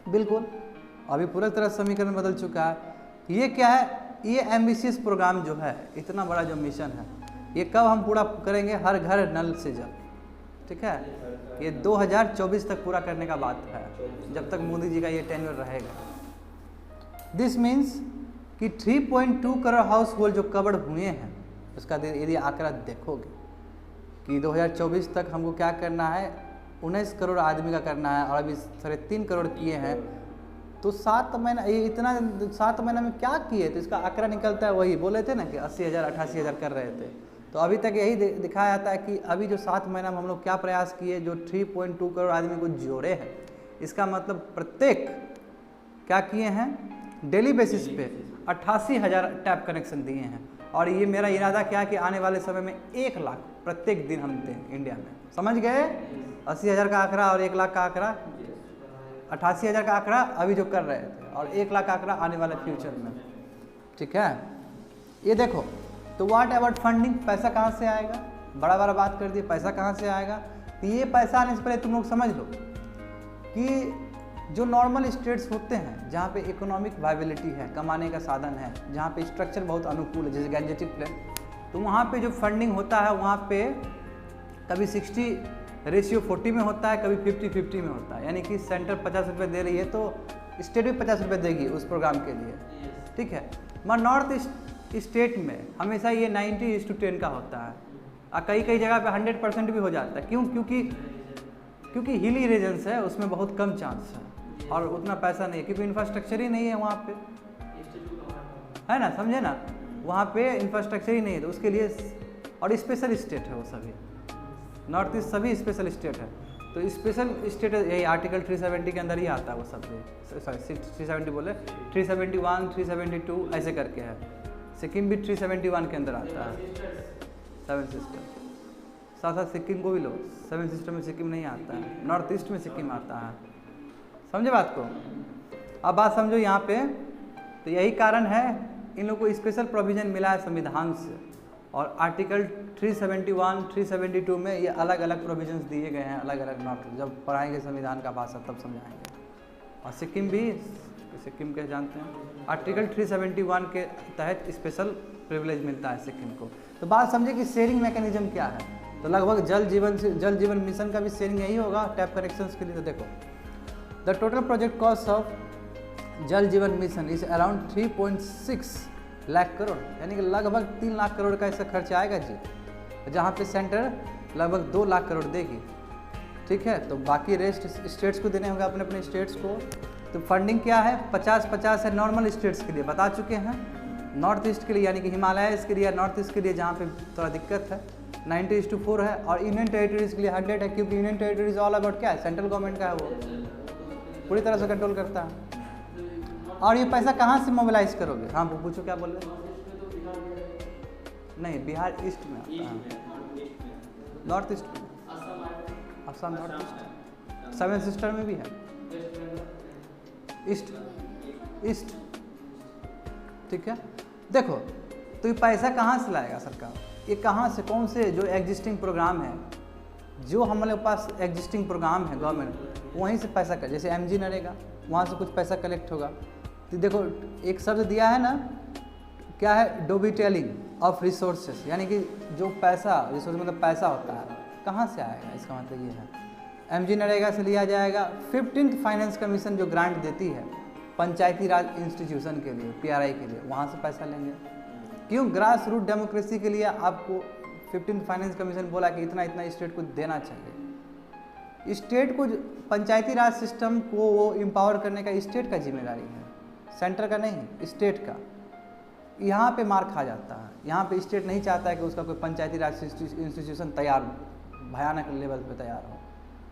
बिल्कुल। अभी पूरी तरह समीकरण बदल चुका है। ये क्या है, ये एम्बिशियस प्रोग्राम जो है, इतना बड़ा जो मिशन है, ये कब हम पूरा करेंगे, हर घर नल से जल, ठीक है, ये 2024 तक पूरा करने का बात है, जब तक मोदी जी का ये टेन्योर रहेगा। दिस मीन्स कि 3.2 करोड़ हाउस होल्ड जो कवर हुए हैं, उसका यदि आंकड़ा देखोगे कि 2024 तक हमको क्या करना है, 19 करोड़ आदमी का करना है, और अभी 3.5 करोड़ किए हैं, तो 7 महीना, ये इतना 7 महीना में क्या किए, तो इसका आंकड़ा निकलता है, वही बोले थे ना कि 80,000 88,000 कर रहे थे, तो अभी तक यही दिखाया जाता है कि अभी जो 7 महीना में हम लोग क्या प्रयास किए, जो 3.2 करोड़ आदमी को जोड़े हैं, इसका मतलब प्रत्येक क्या किए हैं, डेली बेसिस पे 88,000 टैप कनेक्शन दिए हैं। और ये मेरा इरादा क्या है कि आने वाले समय में 1 लाख प्रत्येक दिन हम दें इंडिया में, समझ गए, 80,000 का आंकड़ा और 1 लाख का आंकड़ा, 88,000 का आंकड़ा अभी जो कर रहे थे, और 1 लाख का आंकड़ा आने वाले फ्यूचर में, ठीक है। ये देखो, तो व्हाट अबाउट फंडिंग, पैसा कहाँ से आएगा, बड़ा बात कर दी, पैसा कहाँ से आएगा, तो ये पैसा आने से पहले तुम लोग समझ लो कि जो नॉर्मल स्टेट्स होते हैं, जहाँ पे इकोनॉमिक वायबिलिटी है, कमाने का साधन है, जहाँ पे स्ट्रक्चर बहुत अनुकूल है, जैसे गैंजेटिक प्लान, तो वहाँ पे जो फंडिंग होता है, वहाँ पे कभी 60:40 में होता है, कभी 50-50 में होता है, यानी कि सेंटर 50 रुपये दे रही है तो स्टेट भी 50 रुपये देगी उस प्रोग्राम के लिए, ठीक है। मगर नॉर्थ ईस्ट स्टेट में हमेशा ये 90:10 का होता है, और कई जगह पे 100% भी हो जाता है। क्यों? क्योंकि हिली रीजन्स है, उसमें बहुत कम चांस है और उतना पैसा नहीं है, क्योंकि इंफ्रास्ट्रक्चर ही नहीं है वहाँ पे, है ना, समझे ना, वहाँ पे इंफ्रास्ट्रक्चर ही नहीं है, तो उसके लिए, और स्पेशल स्टेट है वो सभी, नॉर्थ ईस्ट सभी स्पेशल स्टेट है, तो स्पेशल स्टेट यही आर्टिकल 370 के अंदर ही आता है वो सब, सॉरी 370 बोले, 371 372 ऐसे करके है। सिक्किम भी 371 के अंदर आता है, 7 सिस्टम, साथ सिक्किम को भी लो, 7 सिस्टम में सिक्किम नहीं आता है, नॉर्थ ईस्ट में सिक्किम आता है, समझे बात को। अब बात समझो यहाँ पे, तो यही कारण है इन लोगों को स्पेशल प्रोविजन मिला है संविधान से, और आर्टिकल 371 372 में ये अलग अलग प्रोविजंस दिए गए हैं, अलग अलग नॉट, जब पढ़ाएंगे संविधान का भाषा तब समझाएंगे। और सिक्किम भी, सिक्किम के जानते हैं, आर्टिकल 371 के तहत स्पेशल प्रिविलेज मिलता है सिक्किम को। तो बात समझे कि शेयरिंग मैकेनिज्म क्या है, तो लगभग जल जीवन मिशन का भी शेयरिंग यही होगा टैप कनेक्शंस के लिए। तो देखो, the total project cost of जल Jeevan mission is around 3.6 lakh crore, यानी कि लगभग 3 लाख करोड़ का इसका खर्च आएगा जी, जहाँ पे सेंटर लगभग 2 लाख करोड़ देगी, ठीक है। तो बाकी रेस्ट स्टेट्स को देने होगा, अपने अपने स्टेट्स को। तो फंडिंग क्या है, 50-50 है नॉर्मल स्टेट्स के लिए, बता चुके हैं। नॉर्थ ईस्ट के लिए यानी कि हिमालयस के लिए, नॉर्थ ईस्ट के लिए जहाँ पे थोड़ा दिक्कत है 90:4 है, और यूनियन टेरिटरीज के लिए 100 है, क्योंकि यूनियन टेरिटरीज ऑल अबाउट क्या है, सेंट्रल गवर्नमेंट का है, वो पूरी तरह से कंट्रोल करता है। और ये पैसा कहाँ से मोबिलाइज करोगे, हाँ वो पूछो क्या बोल रहे हैं, नहीं बिहार ईस्ट में आता है, नॉर्थ ईस्ट में, असम नॉर्थ ईस्ट, 7 सिस्टर में भी है, ईस्ट, ठीक है। देखो, तो ये पैसा कहाँ से लाएगा सरकार, ये कहाँ से, कौन से जो एग्जिस्टिंग प्रोग्राम है, जो हमारे पास एग्जिस्टिंग प्रोग्राम है गवर्नमेंट, वहीं से पैसा कर, जैसे MG नरेगा, वहाँ से कुछ पैसा कलेक्ट होगा। तो देखो एक शब्द दिया है ना, क्या है, डोबिटेलिंग ऑफ रिसोर्सेस, यानी कि जो पैसा, रिसोर्स मतलब पैसा होता है, कहाँ से आएगा, इसका मतलब ये है MG नरेगा से लिया जाएगा। 15th फाइनेंस कमीशन जो ग्रांट देती है पंचायती राज इंस्टीट्यूशन के लिए, PRI के लिए, वहाँ से पैसा लेंगे। क्यों, ग्रास रूट डेमोक्रेसी के लिए आपको 15th फाइनेंस कमीशन बोला कि इतना इतना स्टेट को देना चाहिए। स्टेट को, पंचायती राज सिस्टम को वो एम्पावर करने का स्टेट का जिम्मेदारी है, सेंटर का नहीं, स्टेट का। यहाँ पे मार खा जाता है, यहाँ पे स्टेट नहीं चाहता है कि उसका कोई पंचायती राज इंस्टीट्यूशन तैयार, भयानक लेवल पे तैयार हो,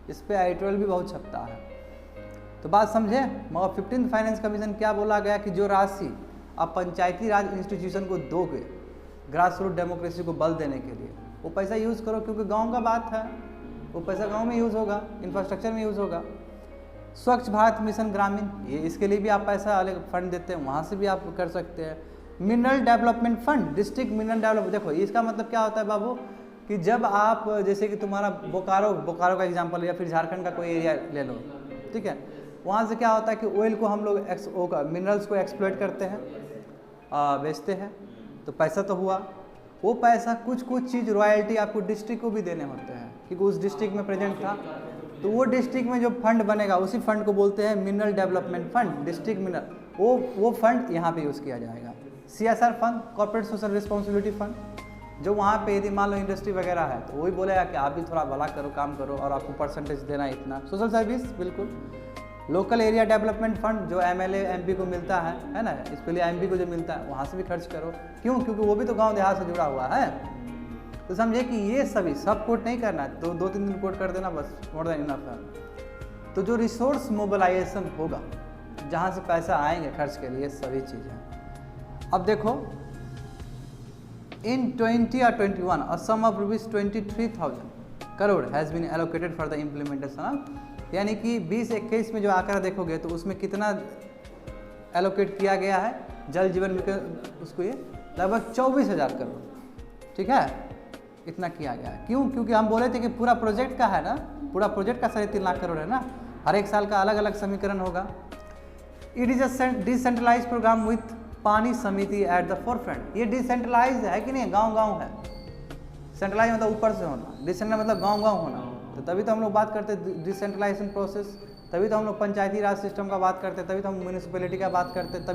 इस पे I12 भी बहुत छपता है। तो बात समझे, मगर 15th फाइनेंस कमीशन क्या बोला गया कि जो राशि आप पंचायती राज इंस्टीट्यूशन को दोगे ग्रास रूट डेमोक्रेसी को बल देने के लिए, वो पैसा यूज़ करो, क्योंकि गांव का बात है, वो पैसा गांव में यूज़ होगा, इंफ्रास्ट्रक्चर में यूज़ होगा। स्वच्छ भारत मिशन ग्रामीण, ये इसके लिए भी आप पैसा अलग फंड देते हैं, वहाँ से भी आप कर सकते हैं। Mineral development fund, district mineral development, देखो इसका मतलब क्या होता है बाबू, कि जब आप, जैसे कि तुम्हारा बोकारो का एग्जाम्पल, या फिर झारखंड का कोई एरिया ले लो, ठीक है, वहाँ से क्या होता है कि ऑयल को हम लोग मिनरल्स को एक्सप्लॉइट करते हैं, बेचते हैं, तो पैसा तो हुआ। वो पैसा कुछ चीज़ रॉयल्टी आपको डिस्ट्रिक्ट को भी देने होते हैं, क्योंकि उस डिस्ट्रिक्ट में प्रेजेंट था, तो वो डिस्ट्रिक्ट में जो फंड बनेगा उसी फंड को बोलते हैं mineral development fund, district mineral, वो फंड यहाँ पे यूज़ किया जाएगा। CSR fund, corporate social responsibility fund, जो वहाँ पे यदि मान लो इंडस्ट्री वगैरह है तो वही बोलेगा कि आप भी थोड़ा भला करो, काम करो और आपको परसेंटेज देना है इतना। सोशल सर्विस बिल्कुल। लोकल एरिया डेवलपमेंट फंड जो MLA MP को मिलता है ना, इसके लिए MP को जो मिलता है वहाँ से भी खर्च करो। क्यों? क्योंकि वो भी तो गांव देहात से जुड़ा हुआ है। तो समझे कि ये सभी सब कोट नहीं करना है, तो 2-3 दिन कोट कर देना बस, मोर देन इनफ है। तो जो रिसोर्स मोबिलाइजेशन होगा, जहाँ से पैसा आएंगे खर्च के लिए, सभी चीज़ें। अब देखो इन 20 or 21 a sum of rupees 23,000 crore has been allocated for the implementation of, यानी कि 20-21 में जो आंकड़ा देखोगे तो उसमें कितना एलोकेट किया गया है जल जीवन मिशन, उसको ये लगभग 24,000 करोड़, ठीक है, इतना किया गया है। क्यों? क्योंकि हम बोले थे कि पूरा प्रोजेक्ट का है ना, पूरा प्रोजेक्ट का 3.5 लाख करोड़ है ना, हर एक साल का अलग अलग समीकरण होगा। It is a decentralise programme with pani samiti at the forefront. ये डिसेंट्रलाइज है कि नहीं, गांव-गांव है। सेंट्रलाइज मतलब ऊपर से होना, डिसेंट्रलाइज मतलब गांव-गांव होना। तो तभी तो हम लोग बात करते हैं डिसेंट्रलाइजेशन प्रोसेस, तभी तो हम लोग पंचायती राज सिस्टम का बात करते हैं, तभी तो हम म्यूनिसिपैलिटी का बात करते हैं,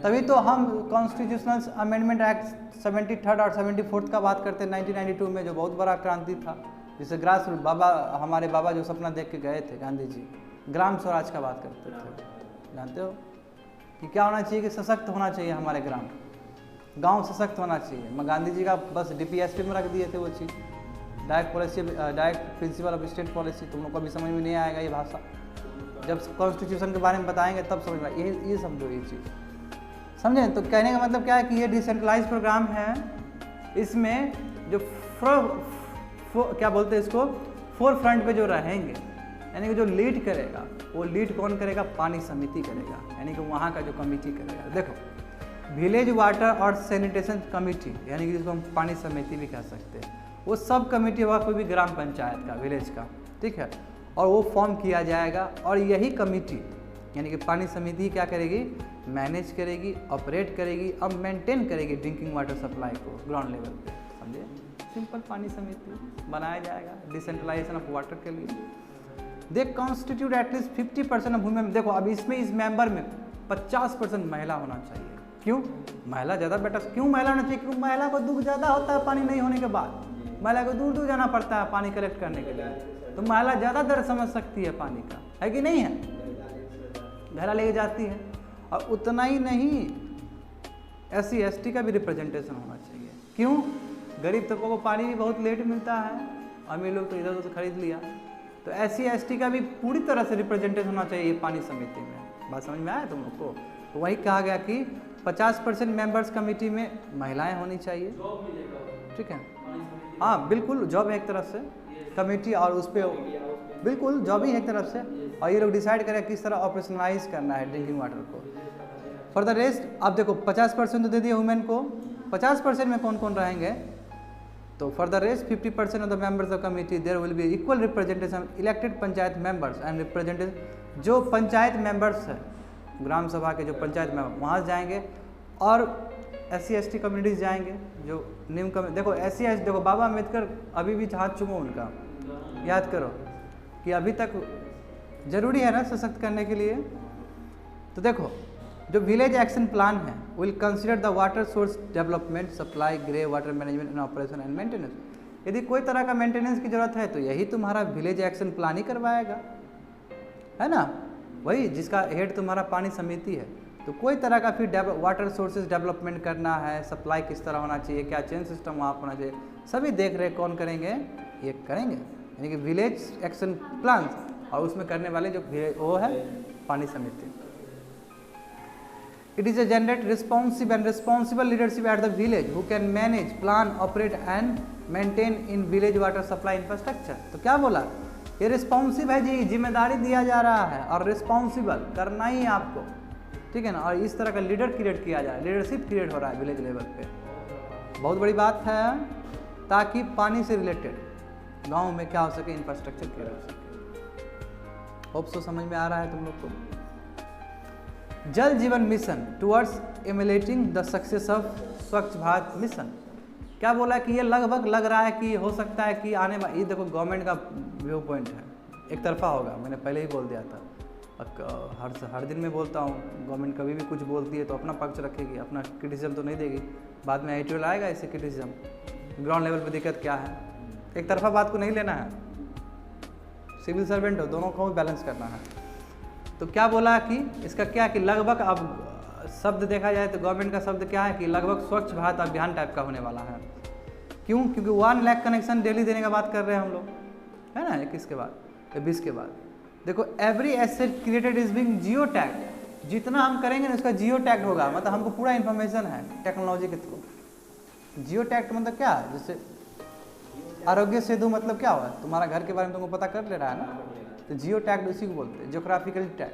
तभी तो हम कॉन्स्टिट्यूशनल अमेंडमेंट एक्ट 73 और 74 का बात करते हैं 1992 में, जो बहुत बड़ा क्रांति था, जिसे ग्रास रूट हमारे बाबा जो सपना देख के गए थे गांधी जी, ग्राम स्वराज का बात करते थे। जानते हो कि क्या होना चाहिए, कि सशक्त होना चाहिए हमारे गांव सशक्त होना चाहिए। गांधी जी का बस DPSP में रख दिए थे वो चीज़, direct policy, direct principle of state policy. तुम लोग को अभी समझ में नहीं आएगा ये भाषा, जब कॉन्स्टिट्यूशन के बारे में बताएंगे तब समझ में। ये समझो ये चीज़, समझे? तो कहने का मतलब क्या है कि ये डिसेंट्रलाइज प्रोग्राम है, इसमें जो क्या बोलते हैं इसको, फोर फ्रंट पे जो रहेंगे, यानी कि जो लीड करेगा, वो लीड कौन करेगा? पानी समिति करेगा, यानी कि वहाँ का जो कमेटी करेगा। देखो विलेज वाटर और सैनिटेशन कमेटी, यानी कि जिसको हम पानी समिति भी कह सकते हैं, वो सब कमेटी होगा कोई भी ग्राम पंचायत का, विलेज का, ठीक है, और वो फॉर्म किया जाएगा। और यही कमेटी यानी कि पानी समिति क्या करेगी? मैनेज करेगी, ऑपरेट करेगी और मेंटेन करेगी ड्रिंकिंग वाटर सप्लाई को ग्राउंड लेवल पे। समझे? सिंपल पानी समिति बनाया जाएगा डिसेंट्रलाइजेशन ऑफ वाटर के लिए। They constitute at least 50% of women. देखो अब इसमें इस मेंबर में 50% महिला होना चाहिए। क्यों? महिला ज़्यादा बेटर। क्यों महिला होना चाहिए? क्योंकि महिला को दुख ज़्यादा होता है पानी नहीं होने के बाद, महिला को दूर दूर जाना पड़ता है पानी कलेक्ट करने के लिए, तो महिला ज़्यादा दर्द समझ सकती है पानी का, है कि नहीं है? घड़ा लेके जाती है। और उतना ही नहीं, SC ST का भी रिप्रेजेंटेशन होना चाहिए। क्यों? गरीब तबकों को पानी भी बहुत लेट मिलता है, अमीर लोग तो इधर उधर खरीद लिया, तो SC ST का भी पूरी तरह से रिप्रेजेंटेशन होना चाहिए पानी समिति में। बात समझ में आया तुम लोग को? तो वही कहा गया कि 50% मेंबर्स कमेटी में महिलाएं होनी चाहिए, ठीक है? हाँ बिल्कुल, जॉब है एक तरफ से कमेटी, और उस पर बिल्कुल जॉब ही है एक तरफ से, और ये लोग डिसाइड करें किस तरह ऑपरेशनलाइज करना है ड्रिंकिंग वाटर को। फॉर द रेस्ट आप देखो 50% तो दे दिए वुमेन को, 50% में कौन कौन रहेंगे? तो for the rest 50% of the members of committee there will be equal representation elected panchayat members and representative. जो पंचायत मेंबर्स है, ग्राम सभा के जो पंचायत मेंबर वहाँ जाएंगे, और SC ST कम्युनिटीज जाएंगे जो निम्न कम्युनिटी। देखो SC ST, देखो बाबा अम्बेडकर अभी भी हाथ चूमो उनका, याद करो कि अभी तक जरूरी है ना सशक्त करने के लिए। तो देखो जो विलेज एक्शन प्लान है will consider the water source development, supply, grey water management and operation and maintenance. यदि कोई तरह का मेंटेनेंस की जरूरत है तो यही तुम्हारा विलेज एक्शन प्लान ही करवाएगा, है ना? वही जिसका हेड तुम्हारा पानी समिति है। तो कोई तरह का फिर वाटर सोर्सेज डेवलपमेंट करना है, सप्लाई किस तरह होना चाहिए, क्या चेन सिस्टम वहाँ होना चाहिए, सभी देख रेख कौन करेंगे? ये करेंगे, यानी कि विलेज एक्शन प्लान, और उसमें करने वाले जो वो है पानी समिति। It is a generate responsive and responsible leadership at the village who can manage, plan, operate and maintain in village water supply infrastructure। तो क्या बोला? ये रिस्पॉन्सिव है जी, जिम्मेदारी दिया जा रहा है और रिस्पॉन्सिबल करना ही आपको, ठीक है ना? और इस तरह का लीडर क्रिएट किया जा रहा है, लीडरशिप क्रिएट हो रहा है विलेज लेवल पे। बहुत बड़ी बात है, ताकि पानी से रिलेटेड गाँव में क्या हो सके, इंफ्रास्ट्रक्चर क्रिएट हो सके। होप सो समझ में आ रहा है तुम लोग को। Jal Jeevan mission towards emulating the success of Swachh Bharat mission. क्या बोला कि ये लगभग लग रहा है कि हो सकता है कि आने वाली, ये देखो गवर्नमेंट का व्यू पॉइंट है, एक तरफा होगा, मैंने पहले ही बोल दिया था। हर दिन में बोलता हूँ, गवर्नमेंट कभी भी कुछ बोलती है तो अपना पक्ष रखेगी, अपना क्रिटिसिज्म तो नहीं देगी। बाद में एडिटोरियल आएगा इससे क्रिटिसिज्म, ग्राउंड लेवल पे दिक्कत क्या है। एक तरफा बात को नहीं लेना है, सिविल सर्वेंट हो, दोनों को बैलेंस करना है। तो क्या बोला कि इसका क्या कि लगभग, अब शब्द देखा जाए तो गवर्नमेंट का शब्द क्या है कि लगभग स्वच्छ भारत अभियान टाइप का होने वाला है। क्यों? क्योंकि 1 लाख कनेक्शन डेली देने का बात कर रहे हैं हम लोग, है ना, 21 के बाद या 20 के बाद। देखो every asset created is being geo tag, जितना हम करेंगे ना उसका जियो टैग होगा, मतलब हमको पूरा इन्फॉर्मेशन है टेक्नोलॉजी के थ्रू। जियो टैग मतलब क्या है? जैसे आरोग्य सेतु मतलब क्या हुआ, तुम्हारा घर के बारे में तुमको पता कर ले रहा है ना, तो जियो टैग उसी को बोलते हैं, जियोग्राफिकल टैग।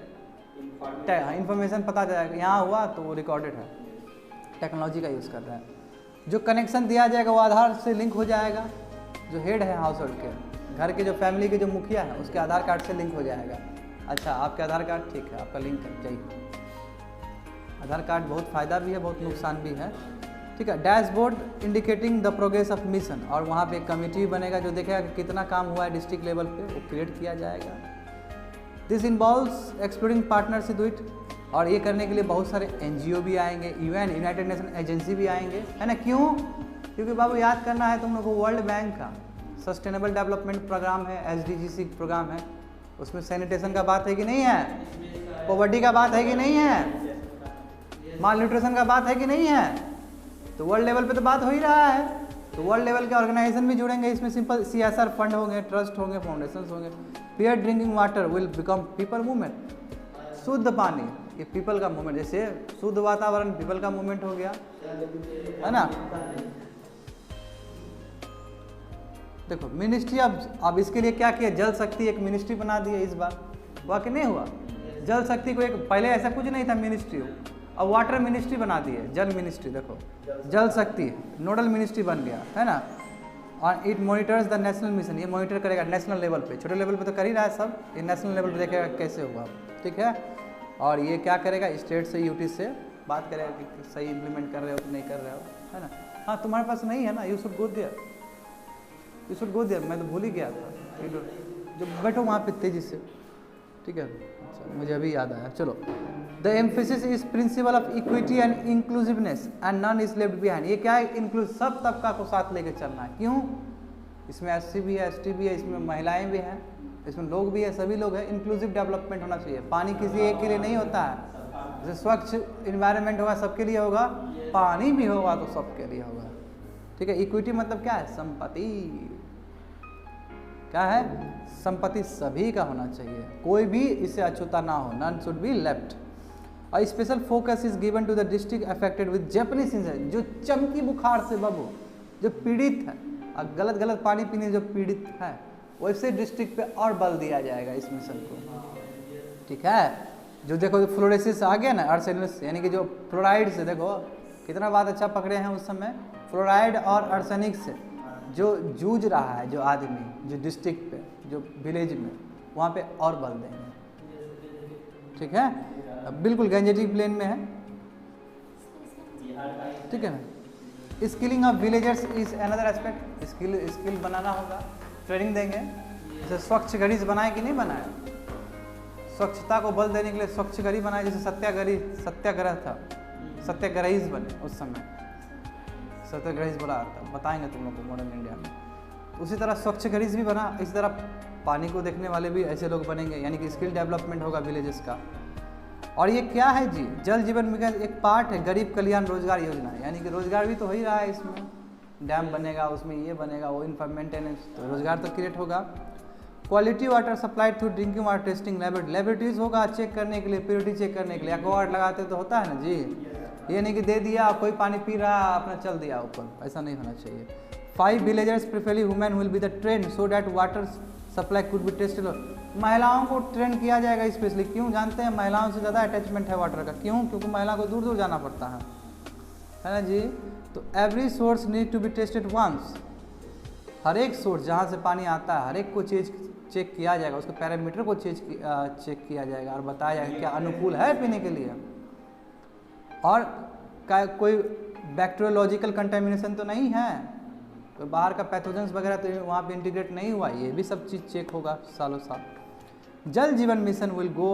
इन्फॉर्मेशन पता जाएगा यहाँ हुआ तो वो रिकॉर्डेड है, टेक्नोलॉजी का यूज़ कर रहे हैं। जो कनेक्शन दिया जाएगा वो आधार से लिंक हो जाएगा, जो हेड है हाउस होल्ड के, घर के जो फैमिली के जो मुखिया है उसके आधार कार्ड से लिंक हो जाएगा। अच्छा आपके आधार कार्ड ठीक है, आपका लिंक कर चाहिए। आधार कार्ड बहुत फ़ायदा भी है, बहुत नुकसान भी है, ठीक है। Dashboard indicating the progress of mission, और वहाँ पे एक कमेटी बनेगा जो देखेगा कि कितना काम हुआ है डिस्ट्रिक्ट लेवल पे, वो क्रिएट किया जाएगा। This involves exploring partnership with, और ये करने के लिए बहुत सारे NGO भी आएंगे, UN यूनाइटेड नेशन एजेंसी भी आएंगे, है ना। क्यों? क्योंकि बाबू याद करना है तुम लोग को, वर्ल्ड बैंक का सस्टेनेबल डेवलपमेंट प्रोग्राम है, SDGs प्रोग्राम है, उसमें सैनिटेशन का बात है कि नहीं है, पॉवर्टी का बात है कि नहीं है, माल न्यूट्रिशन का बात है कि नहीं है, तो वर्ल्ड लेवल पे तो बात हो ही रहा है। तो वर्ल्ड लेवल के ऑर्गेनाइजेशन भी जुड़ेंगे इसमें, सिंपल CSR फंड होंगे, ट्रस्ट होंगे, फाउंडेशन होंगे। Pure drinking water will become people movement, शुद्ध पानी ये पीपल का मूवमेंट, जैसे शुद्ध वातावरण पीपल का मूवमेंट हो गया, है ना। देखो मिनिस्ट्री, अब इसके लिए क्या किया, जल शक्ति एक मिनिस्ट्री बना दी है इस बार, हुआ कि नहीं हुआ। जल शक्ति को एक, पहले ऐसा कुछ नहीं था मिनिस्ट्री, अब वाटर मिनिस्ट्री बना दी है, जल मिनिस्ट्री। देखो जल शक्ति नोडल मिनिस्ट्री बन गया, है ना। और it monitors the national mission, ये मॉनिटर करेगा नेशनल लेवल पे, छोटे लेवल पे तो कर ही रहा है सब, ये नेशनल लेवल पे देखेगा कैसे हुआ, ठीक है। और ये क्या करेगा, स्टेट से UT से बात करेगा कि सही इम्प्लीमेंट कर रहे हो कि नहीं कर रहे हो, है ना। हाँ तुम्हारे पास नहीं है ना, you should go there, you should go there, मैं तो भूल ही गया था, जो बैठो वहाँ पे तेजी से, ठीक है। अच्छा मुझे अभी याद आया, चलो। The emphasis is principle of equity and inclusiveness and none is left behind, ये क्या है, इंक्लूड, सब तबका को साथ लेके चलना है। क्यों? इसमें SC भी है, ST भी है, इसमें महिलाएं भी हैं, इसमें लोग भी है, सभी लोग हैं, इंक्लूसिव डेवलपमेंट होना चाहिए। पानी किसी एक के लिए नहीं होता है, जैसे स्वच्छ इन्वायरमेंट होगा सबके लिए होगा, पानी भी होगा तो सबके लिए होगा, ठीक है। इक्विटी मतलब क्या है, संपत्ति, क्या है, संपत्ति सभी का होना चाहिए, कोई भी इससे अछूता ना हो, नन शुड बी लेफ्ट। और special focus is given to the district affected with Japanese insect, जो चमकी बुखार से बाबू जो पीड़ित है, और गलत पानी पीने जो पीड़ित है, वैसे डिस्ट्रिक्ट पे और बल दिया जाएगा इस मिशन को, ठीक है। जो देखो फ्लोरेसिस आ गया ना, आर्सेनिक, यानी कि जो फ्लोराइड से, देखो कितना बात अच्छा पकड़े हैं उस समय, फ्लोराइड और आर्सेनिक से जो जूझ रहा है जो आदमी, जो डिस्ट्रिक्ट पे, जो विलेज में, वहाँ पे और बल देंगे, ठीक है। बिल्कुल गंजेटिक प्लेन में है, ठीक है ना। Skilling of villagers is another aspect, skill बनाना होगा, ट्रेनिंग देंगे। जैसे स्वच्छ घड़ी बनाए कि नहीं बनाए, स्वच्छता को बल देने के लिए स्वच्छ घड़ी बनाए, जैसे सत्याग्रह था, सत्याग्रहीज बने उस समय, सत्याग्रहीज बोला था, बताएंगे तुम लोग को मॉडर्न इंडिया में। उसी तरह स्वच्छ घड़ी भी बना, इसी तरह पानी को देखने वाले भी ऐसे लोग बनेंगे, यानी कि स्किल डेवलपमेंट होगा विलेजेस का। और ये क्या है जी, जल जीवन मिशन एक पार्ट है गरीब कल्याण रोजगार योजना, यानी कि रोजगार भी तो हो ही रहा है इसमें, डैम बनेगा, उसमें ये बनेगा, वो मेंटेनेंस, तो रोजगार तो क्रिएट होगा। Quality water supply through drinking water testing laboratories होगा चेक करने के लिए, प्योरिटी चेक करने के लिए। एक्वागार्ड लगाते तो होता है ना जी, ये नहीं कि दे दिया कोई पानी पी रहा अपना चल दिया ऊपर, ऐसा नहीं होना चाहिए। 5 villagers preferably women will be the trend so that water supply could be tested. महिलाओं को ट्रेंड किया जाएगा स्पेशली, क्यों जानते हैं, महिलाओं से ज़्यादा अटैचमेंट है वाटर का, क्यों, क्योंकि महिला को दूर दूर जाना पड़ता है ना जी। तो every source need to be tested once, हर एक सोर्स जहाँ से पानी आता है, हर एक को चीज़ चेक किया जाएगा, उसके पैरामीटर को चेक किया जाएगा और बताया जाएगा क्या अनुकूल है पीने के लिए, और कोई बैक्टीरियोलॉजिकल कंटेमिनेशन तो नहीं है, कोई बाहर का पैथोजेंस वगैरह तो वहाँ पे इंटीग्रेट नहीं हुआ, ये भी सब चीज़ चेक होगा सालों साल। जल Jeevan mission will go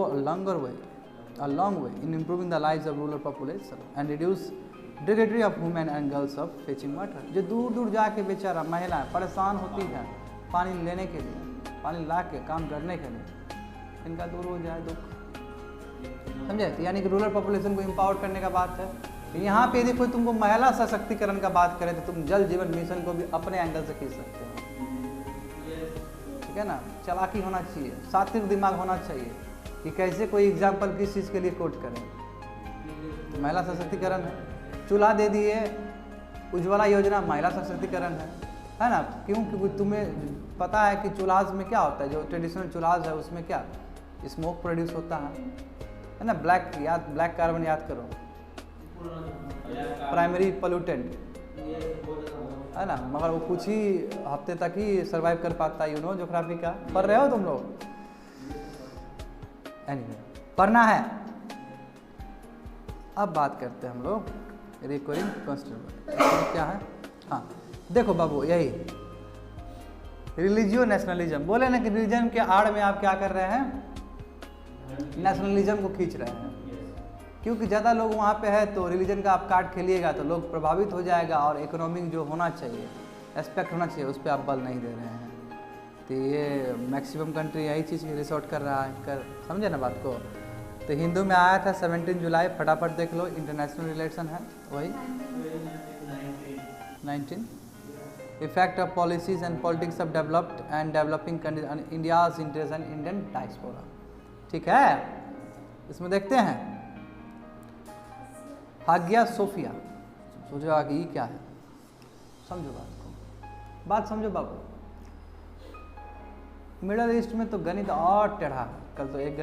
a long way in improving the lives of rural population and reduce drudgery of women and girls of fetching water. जो दूर दूर जाके बेचारा महिलाएं परेशान होती हैं पानी लेने के लिए, पानी ला के काम करने के लिए, इनका दूर हो जाए दुख, समझे। तो यानी कि रूरल पॉपुलेशन को एम्पावर करने का बात है। तो यहाँ पे यदि कोई तुमको महिला सशक्तिकरण का बात करे तो तुम जल जीवन मिशन को भी अपने एंगल से खींच सकते हो, ठीक है ना। चालाकी होना चाहिए, सात्विक दिमाग होना चाहिए कि कैसे कोई एग्जाम्पल किस चीज़ के लिए कोट करें। तो महिला सशक्तिकरण है, चूल्हा दे दिए, उज्ज्वला योजना महिला सशक्तिकरण है ना। क्यों? क्योंकि तुम्हें पता है कि चूल्हाज में क्या होता है, जो ट्रेडिशनल चूल्हाज है उसमें क्या स्मोक प्रोड्यूस होता है ना। ब्लैक कार्बन याद करो, प्राइमरी पोल्यूटेंट है ना, मगर वो कुछ ही हफ्ते तक ही सर्वाइव कर पाता है। यू नो ज्योग्राफी का पढ़ रहे हो तुम लोग, एनीवे पढ़ना है। अब बात करते हैं हम लोग रिकरिंग कॉन्स्टेंट क्या है। हाँ देखो बाबू, यही रिलीजियो नेशनलिज्म बोले ना कि रिलीजन के आड़ में आप क्या कर रहे हैं, नेशनलिज्म को खींच रहे हैं। क्योंकि ज़्यादा लोग वहाँ पे है तो रिलीजन का आप कार्ड खेलिएगा तो लोग प्रभावित हो जाएगा, और इकोनॉमिक जो होना चाहिए एस्पेक्ट होना चाहिए उस पर आप बल नहीं दे रहे हैं। तो ये मैक्सिमम कंट्री यही चीज़ रिसोर्ट कर रहा है, समझे ना बात को। तो हिंदू में आया था 17 जुलाई, फटाफट देख लो, इंटरनेशनल रिलेशन है वही 19। Effect of policies and politics of developed and developing countries on India's interest and Indian diaspora, ठीक है। इसमें देखते हैं हागिया सोफिया, सोचो कि ये क्या है, समझो बात को, बात समझो बाबू। मिडल ईस्ट में तो गणित और टेढ़ा, कल तो एक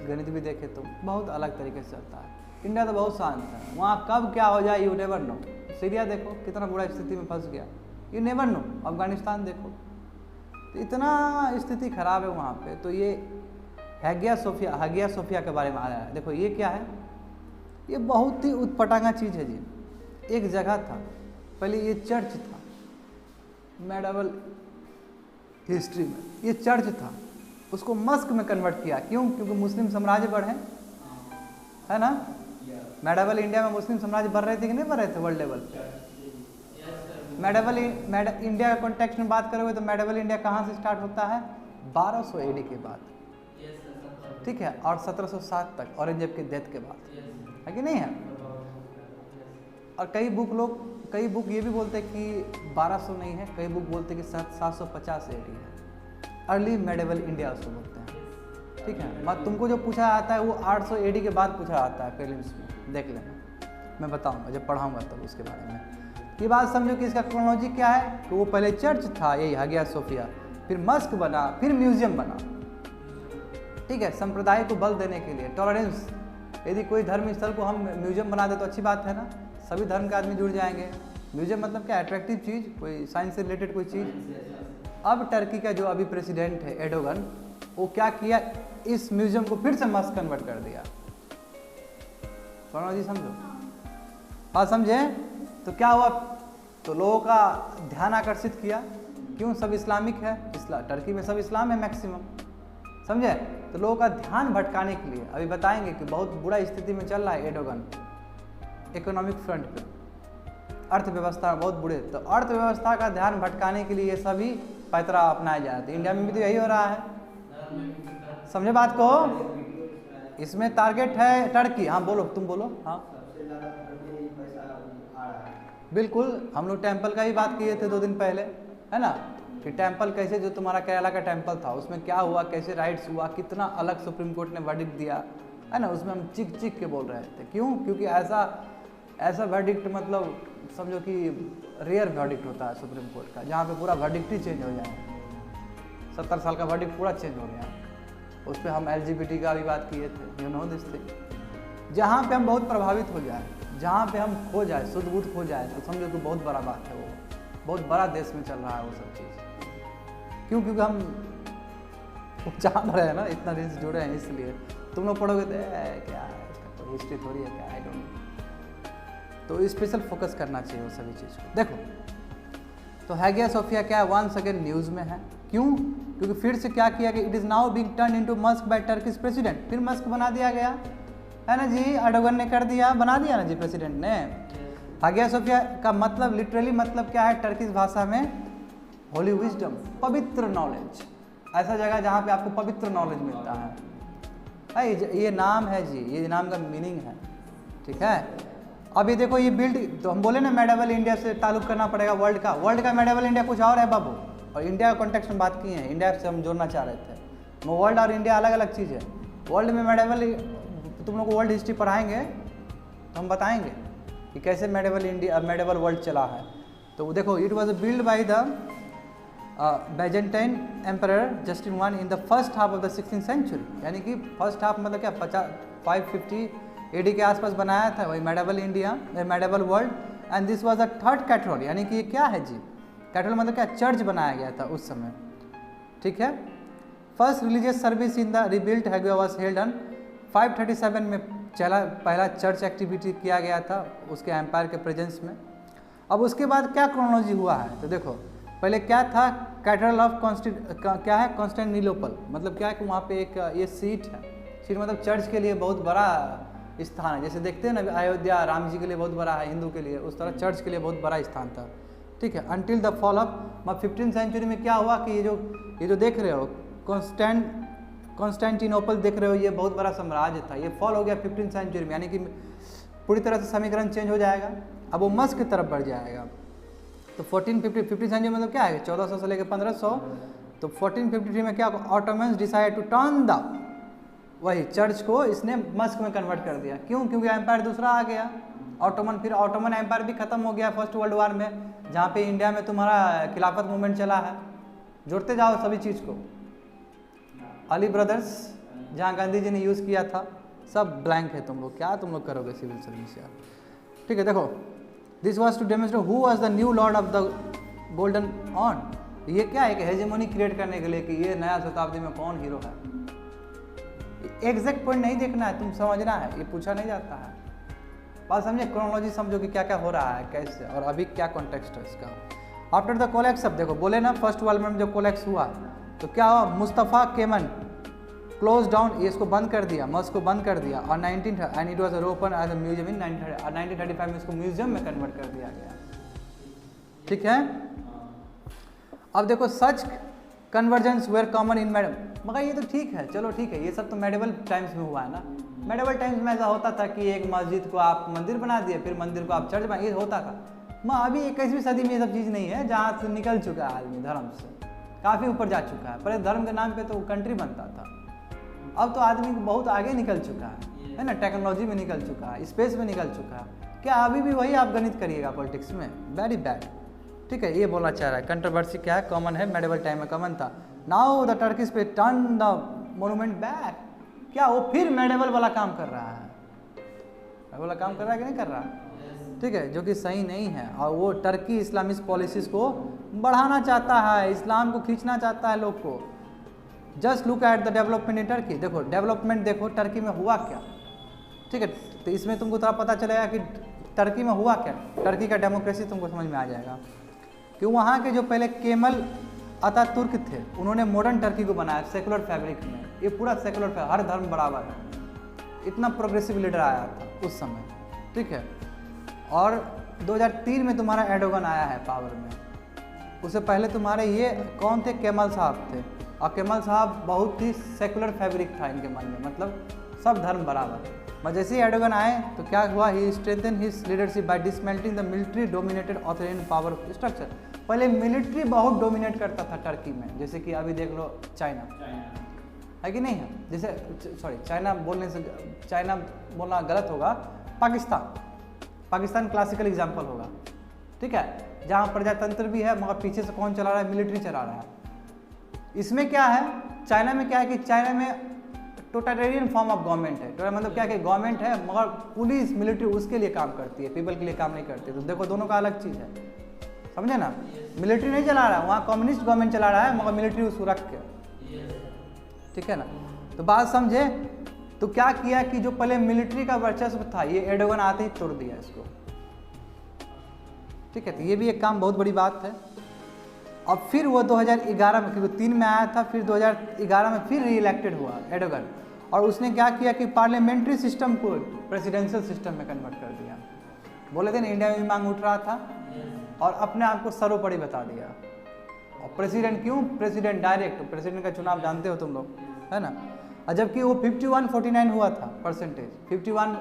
गणित भी देखे तो बहुत अलग तरीके से चलता है। इंडिया तो बहुत शांत है, वहाँ कब क्या हो जाए यू नेवर नो। सीरिया देखो कितना बुरा स्थिति में फंस गया, यू नेवर नो। अफगानिस्तान देखो, तो इतना स्थिति खराब है वहाँ पे। तो ये हागिया सोफिया के बारे में आ रहा है। देखो ये क्या है, ये बहुत ही उटपटांगा चीज़ है जी। एक जगह था पहले, ये चर्च था, मेडावल हिस्ट्री में ये चर्च था, उसको मस्क में कन्वर्ट किया। क्यों? क्योंकि मुस्लिम साम्राज्य बढ़े, है ना। मेडावल इंडिया में मुस्लिम साम्राज्य बढ़ रहे थे कि नहीं बढ़ रहे थे वर्ल्ड लेवल पे। इंडिया का कॉन्टेक्स्ट में बात करोगे तो मेडावल इंडिया कहाँ से स्टार्ट होता है, 1200 AD के बाद, ठीक है, और 1707 तक औरंगजेब के डेथ के बाद, है कि नहीं है। और कई बुक ये भी बोलते हैं कि 1200 नहीं है, कई बुक बोलते हैं कि 750 AD है। अर्ली मेडिवल इंडिया उसको बोलते हैं, ठीक है। मत तुमको जो पूछा आता है वो 800 AD के बाद पूछा आता है प्रीलिम्स में, देख लेना, मैं बताऊंगा जब पढ़ाऊंगा तब उसके बारे में। ये बात समझो कि इसका क्रोनोलॉजी क्या है। तो वो पहले चर्च था, यही हागिया सोफिया, फिर मस्क बना, फिर म्यूजियम बना, ठीक है, संप्रदाय को बल देने के लिए, टॉलरेंस। यदि कोई धर्म स्थल को हम म्यूजियम बना दे तो अच्छी बात है ना, सभी धर्म के आदमी जुड़ जाएंगे। म्यूजियम मतलब क्या, अट्रैक्टिव चीज़, कोई साइंस से रिलेटेड कोई चीज़। अब टर्की का जो अभी प्रेसिडेंट है एर्डोगन, वो क्या किया, इस म्यूजियम को फिर से मस्क कन्वर्ट कर दिया। जी समझो बात, समझे। तो क्या हुआ, तो लोगों का ध्यान आकर्षित किया। क्यों, सब इस्लामिक है, टर्की में सब इस्लाम है मैक्सिमम, समझे। तो लोगों का ध्यान भटकाने के लिए, अभी बताएंगे कि बहुत बुरा स्थिति में चल रहा है एर्डोगन इकोनॉमिक फ्रंट पे, अर्थव्यवस्था बहुत बुरे। तो अर्थव्यवस्था का ध्यान भटकाने के लिए ये सभी पैतरा अपनाए जा रहे थे। इंडिया में भी तो यही हो रहा है, समझे बात को। इसमें टारगेट है टर्की। हाँ बोलो, तुम बोलो। हाँ बिल्कुल, हम लोग टेम्पल का ही बात किए थे 2 दिन पहले, है ना, कि टेम्पल कैसे, जो तुम्हारा केरला का टेम्पल था उसमें क्या हुआ, कैसे राइट्स हुआ, कितना अलग सुप्रीम कोर्ट ने वर्डिक्ट दिया, है ना। उसमें हम चिक चिक के बोल रहे थे। क्यों? क्योंकि ऐसा वर्डिक्ट मतलब समझो कि रेयर वर्डिक्ट होता है सुप्रीम कोर्ट का, जहाँ पे पूरा वर्डिक्ट ही चेंज हो जाए। 70 साल का वर्डिक्ट पूरा चेंज हो गया। उस पर हम LGBT का भी बात किए थे, यू नो दिस थिंग। जहाँ पे हम बहुत प्रभावित हो जाए, जहाँ पे हम खो जाए, शुद्ध बुद्ध खो जाए, तो समझो कि बहुत बड़ा बात है वो, बहुत बड़ा देश में चल रहा है वो सब चीज़। क्यों? क्योंकि हम वो जान रहे हैं ना, इतना दिन से जुड़े हैं इसलिए। तुम लोग पढ़ोगे तो क्या इसका तो हिस्ट्री थोड़ी है क्या, आई डोंट नो। तो स्पेशल फोकस करना चाहिए वो सभी चीज़ को। देखो तो हैगिया सोफिया क्या है, वंस अगेन न्यूज़ में है। क्यों? क्योंकि फिर से क्या किया कि it is now being turn into mosque by Turkish president. फिर मस्क बना दिया गया है ना जी, अर्डोगन ने कर दिया, बना दिया ना जी प्रेसिडेंट ने। हैगिया सोफिया का मतलब लिटरली मतलब क्या है टर्किश भाषा में, होली विजडम, पवित्र नॉलेज। ऐसा जगह जहाँ पे आपको पवित्र नॉलेज मिलता है। ये नाम है जी, ये नाम का मीनिंग है, ठीक है। अब ये देखो ये बिल्ड, तो हम बोले ना मेडावल इंडिया से ताल्लुक करना पड़ेगा वर्ल्ड का मेडावल इंडिया कुछ और है बाबू, और इंडिया का कॉन्टेक्स्ट में बात किए हैं, इंडिया से हम जोड़ना चाह रहे थे। वर्ल्ड और इंडिया अलग अलग चीज़ है। वर्ल्ड में मेडावल, तुम लोग को वर्ल्ड हिस्ट्री पढ़ाएंगे तो हम बताएंगे कि कैसे मेडावल वर्ल्ड चला है। तो देखो it was build by the Byzantine emperor Justin I in the first half of the 16th century, यानी कि फर्स्ट हाफ मतलब क्या 550 AD के आसपास बनाया था वही medieval India, medieval world. And this was the third cathedral, यानी कि ये क्या है जी, कैथेड्रल मतलब क्या, चर्च बनाया गया था उस समय, ठीक है। First religious service in the rebuilt Hagia was held on 537 में चला, पहला चर्च एक्टिविटी किया गया था उसके एम्पायर के प्रेजेंस में। अब उसके बाद क्या क्रोनोलॉजी हुआ है, तो देखो पहले क्या था, कैथेड्रल ऑफ क्या है, कॉन्स्टेंटिनोपल, मतलब क्या है कि वहाँ पे एक ये सीट है, सीट मतलब चर्च के लिए बहुत बड़ा स्थान है। जैसे देखते हैं ना अयोध्या राम जी के लिए बहुत बड़ा है, हिंदू के लिए, उस तरह चर्च के लिए बहुत बड़ा स्थान था, ठीक है। Until the fall of 15th century में क्या हुआ कि ये जो देख रहे हो कॉन्स्टेंटिनोपल देख रहे हो, ये बहुत बड़ा साम्राज्य था, ये फॉल हो गया 15th सेंचुरी में, यानी कि पूरी तरह से समीकरण चेंज हो जाएगा, अब वो मस्क की तरफ बढ़ जाएगा। तो 15th सेंचुरी मतलब क्या है, 1400 से लेकर 1500। तो 1453 में क्या, Ottomans decide to turn the, वही चर्च को इसने मस्क में कन्वर्ट कर दिया। क्यों? क्योंकि एम्पायर दूसरा आ गया ऑटोमन, फिर ऑटोमन एम्पायर भी खत्म हो गया फर्स्ट वर्ल्ड वॉर में, जहाँ पे इंडिया में तुम्हारा खिलाफत मूवमेंट चला है। जोड़ते जाओ सभी चीज़ को, अली ब्रदर्स जहाँ गांधी जी ने यूज़ किया था, सब ब्लैंक है, तुम लोग क्या तुम लोग करोगे सिविल सर्विस यार, ठीक है। देखो this was to demonstrate who was the new lord of the golden on, ये क्या है, एक हेजेमोनी क्रिएट करने के लिए कि ये नया शताब्दी में कौन हीरो है। एग्जैक्ट पॉइंट नहीं देखना है, तुम समझना है, ये पूछा नहीं जाता है, बात समझे, क्रोनोलॉजी समझो कि क्या क्या हो रहा है कैसे, और अभी क्या कॉन्टेक्स्ट है इसका। आफ्टर द कोलैप्स, अब देखो बोले ना फर्स्ट वर्ल्ड में जब कोलैप्स हुआ तो क्या हुआ, मुस्तफ़ा केमन क्लोज डाउन, ये इसको बंद कर दिया, मस्क को बंद कर दिया, और 19 and it was open as a museum in 1935 में इसको म्यूजियम में कन्वर्ट कर दिया गया, ठीक है। अब देखो such convergence were common in madam, मगर ये तो ठीक है, चलो ठीक है, ये सब तो मेडिवल टाइम्स में हुआ है ना। मेडिवल टाइम्स में ऐसा होता था कि एक मस्जिद को आप मंदिर बना दिए, फिर मंदिर को आप चर्च बना, ये होता था। माँ अभी 21वीं सदी में ये सब चीज़ नहीं है, जहाँ से निकल चुका है आदमी धर्म से, काफ़ी ऊपर जा चुका है। पहले धर्म के नाम पे तो कंट्री बनता था, अब तो आदमी बहुत आगे निकल चुका है ना, टेक्नोलॉजी में निकल चुका है, स्पेस में निकल चुका है। क्या अभी भी वही आप गणित करिएगा पॉलिटिक्स में, वेरी बैड, ठीक है। ये बोलना चाह रहा है, कंट्रोवर्सी क्या है, कॉमन है, मेडिवल टाइम में कॉमन था। नाउ द टर्किश पे टर्न द मोनूमेंट बैक, क्या वो फिर मेडिवल वाला काम कर रहा है, मेडिवल वाला काम कर रहा है कि नहीं कर रहा, ठीक है, जो कि सही नहीं है। और वो टर्की इस्लामिस्ट पॉलिसीज को बढ़ाना चाहता है, इस्लाम को खींचना चाहता है लोग को। Just look at the development in Turkey, देखो डेवलपमेंट देखो टर्की में हुआ क्या, ठीक है। तो इसमें तुमको थोड़ा पता चलेगा कि टर्की में हुआ क्या, टर्की का डेमोक्रेसी तुमको समझ में आ जाएगा कि वहाँ के जो पहले केमल अतातुर्क थे, उन्होंने मॉडर्न टर्की को बनाया सेकुलर फैब्रिक में, ये पूरा सेकुलर, हर धर्म बराबर है, इतना प्रोग्रेसिव लीडर आया था उस समय, ठीक है। और 2003 में तुम्हारा एर्डोगन आया है पावर में, उससे पहले तुम्हारे ये कौन थे, केमल साहब थे, और केमल साहब बहुत ही सेकुलर फैब्रिक था इनके मन में, मतलब सब धर्म बराबर। मगर जैसे ही एर्डोगन आए तो क्या हुआ, he strengthen his leadership by dismantling the military dominated authoritarian power structure. पहले मिलिट्री बहुत डोमिनेट करता था टर्की में, जैसे कि अभी देख लो चाइना है कि नहीं है, जैसे सॉरी चाइना बोलने से, चाइना बोलना गलत होगा, पाकिस्तान क्लासिकल एग्जाम्पल होगा, ठीक है, जहाँ प्रजातंत्र भी है मगर पीछे से कौन चला रहा है, मिलिट्री चला रहा है। इसमें क्या है, चाइना में क्या है कि चाइना में टोटलिटेरियन फॉर्म ऑफ गवर्नमेंट है, तो मतलब क्या है कि गवर्नमेंट है मगर पुलिस मिलिट्री उसके लिए काम करती है, पीपल के लिए काम नहीं करती। तो देखो दोनों का अलग चीज़ है, समझे ना, मिलिट्री नहीं चला रहा है वहाँ, कम्युनिस्ट गवर्नमेंट चला रहा है मगर मिलिट्री उसको रख के, ठीक है ना। तो बात समझे, तो क्या किया कि जो पहले मिलिट्री का वर्चस्व था ये एर्डोगन आते ही तोड़ दिया इसको, ठीक है। तो ये भी एक काम बहुत बड़ी बात है। अब फिर वो 2011 में, क्योंकि 3 में आया था, फिर 2011 में फिर री इलेक्टेड हुआ एर्डोगन, और उसने क्या किया कि पार्लियामेंट्री सिस्टम को प्रेसिडेंशियल सिस्टम में कन्वर्ट कर दिया। बोले थे ना इंडिया में भी मांग उठ रहा था, और अपने आप को सर्वोपरि बता दिया। और प्रेसिडेंट क्यों, प्रेसिडेंट डायरेक्ट, प्रेसिडेंट का चुनाव जानते हो तुम लोग, है ना। और जबकि वो 51-49 हुआ था परसेंटेज, 51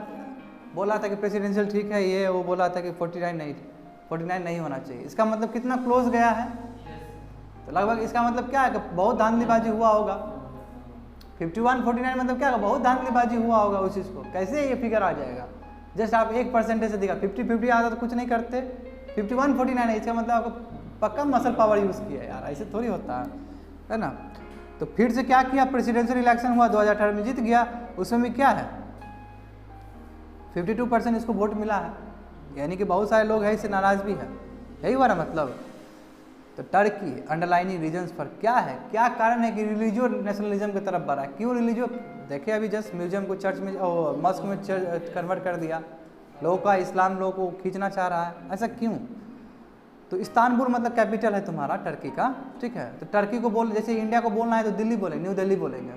बोला था कि प्रेसिडेंशियल ठीक है, ये वो बोला था कि 49 नहीं होना चाहिए। इसका मतलब कितना क्लोज गया है। तो लगभग इसका मतलब क्या है कि बहुत धांधलीबाजी हुआ होगा। 51-49 मतलब क्या, बहुत धांधलीबाजी हुआ होगा उस चीज़ को। कैसे ये फिगर आ जाएगा, जस्ट आप 1% से दिखा, 50-50 आता तो कुछ नहीं करते। 51-49 है, इसका मतलब आपको पक्का मसल पावर यूज़ किया यार, ऐसे थोड़ी होता है ना। तो फिर से क्या किया, प्रेसिडेंशियल इलेक्शन हुआ 2018 में, जीत गया। उसमें भी क्या है 52% इसको वोट मिला है, यानी कि बहुत सारे लोग हैं इससे नाराज़ भी है, यही हुआ ना मतलब। तो टर्की अंडरलाइनिंग रीजन्स पर क्या है, क्या कारण है कि रिलीजियो नेशनलिज्म की तरफ बढ़ा है। क्यों रिलीजियो, देखिए अभी जस्ट म्यूजियम को चर्च में मॉस्क में कन्वर्ट कर दिया, लोगों का इस्लाम लोगों को खींचना चाह रहा है, ऐसा क्यों। तो इस्तानबुल मतलब कैपिटल है तुम्हारा टर्की का, ठीक है। तो टर्की को बोल, जैसे इंडिया को बोलना है तो दिल्ली बोलेंगे, न्यू दिल्ली बोलेंगे।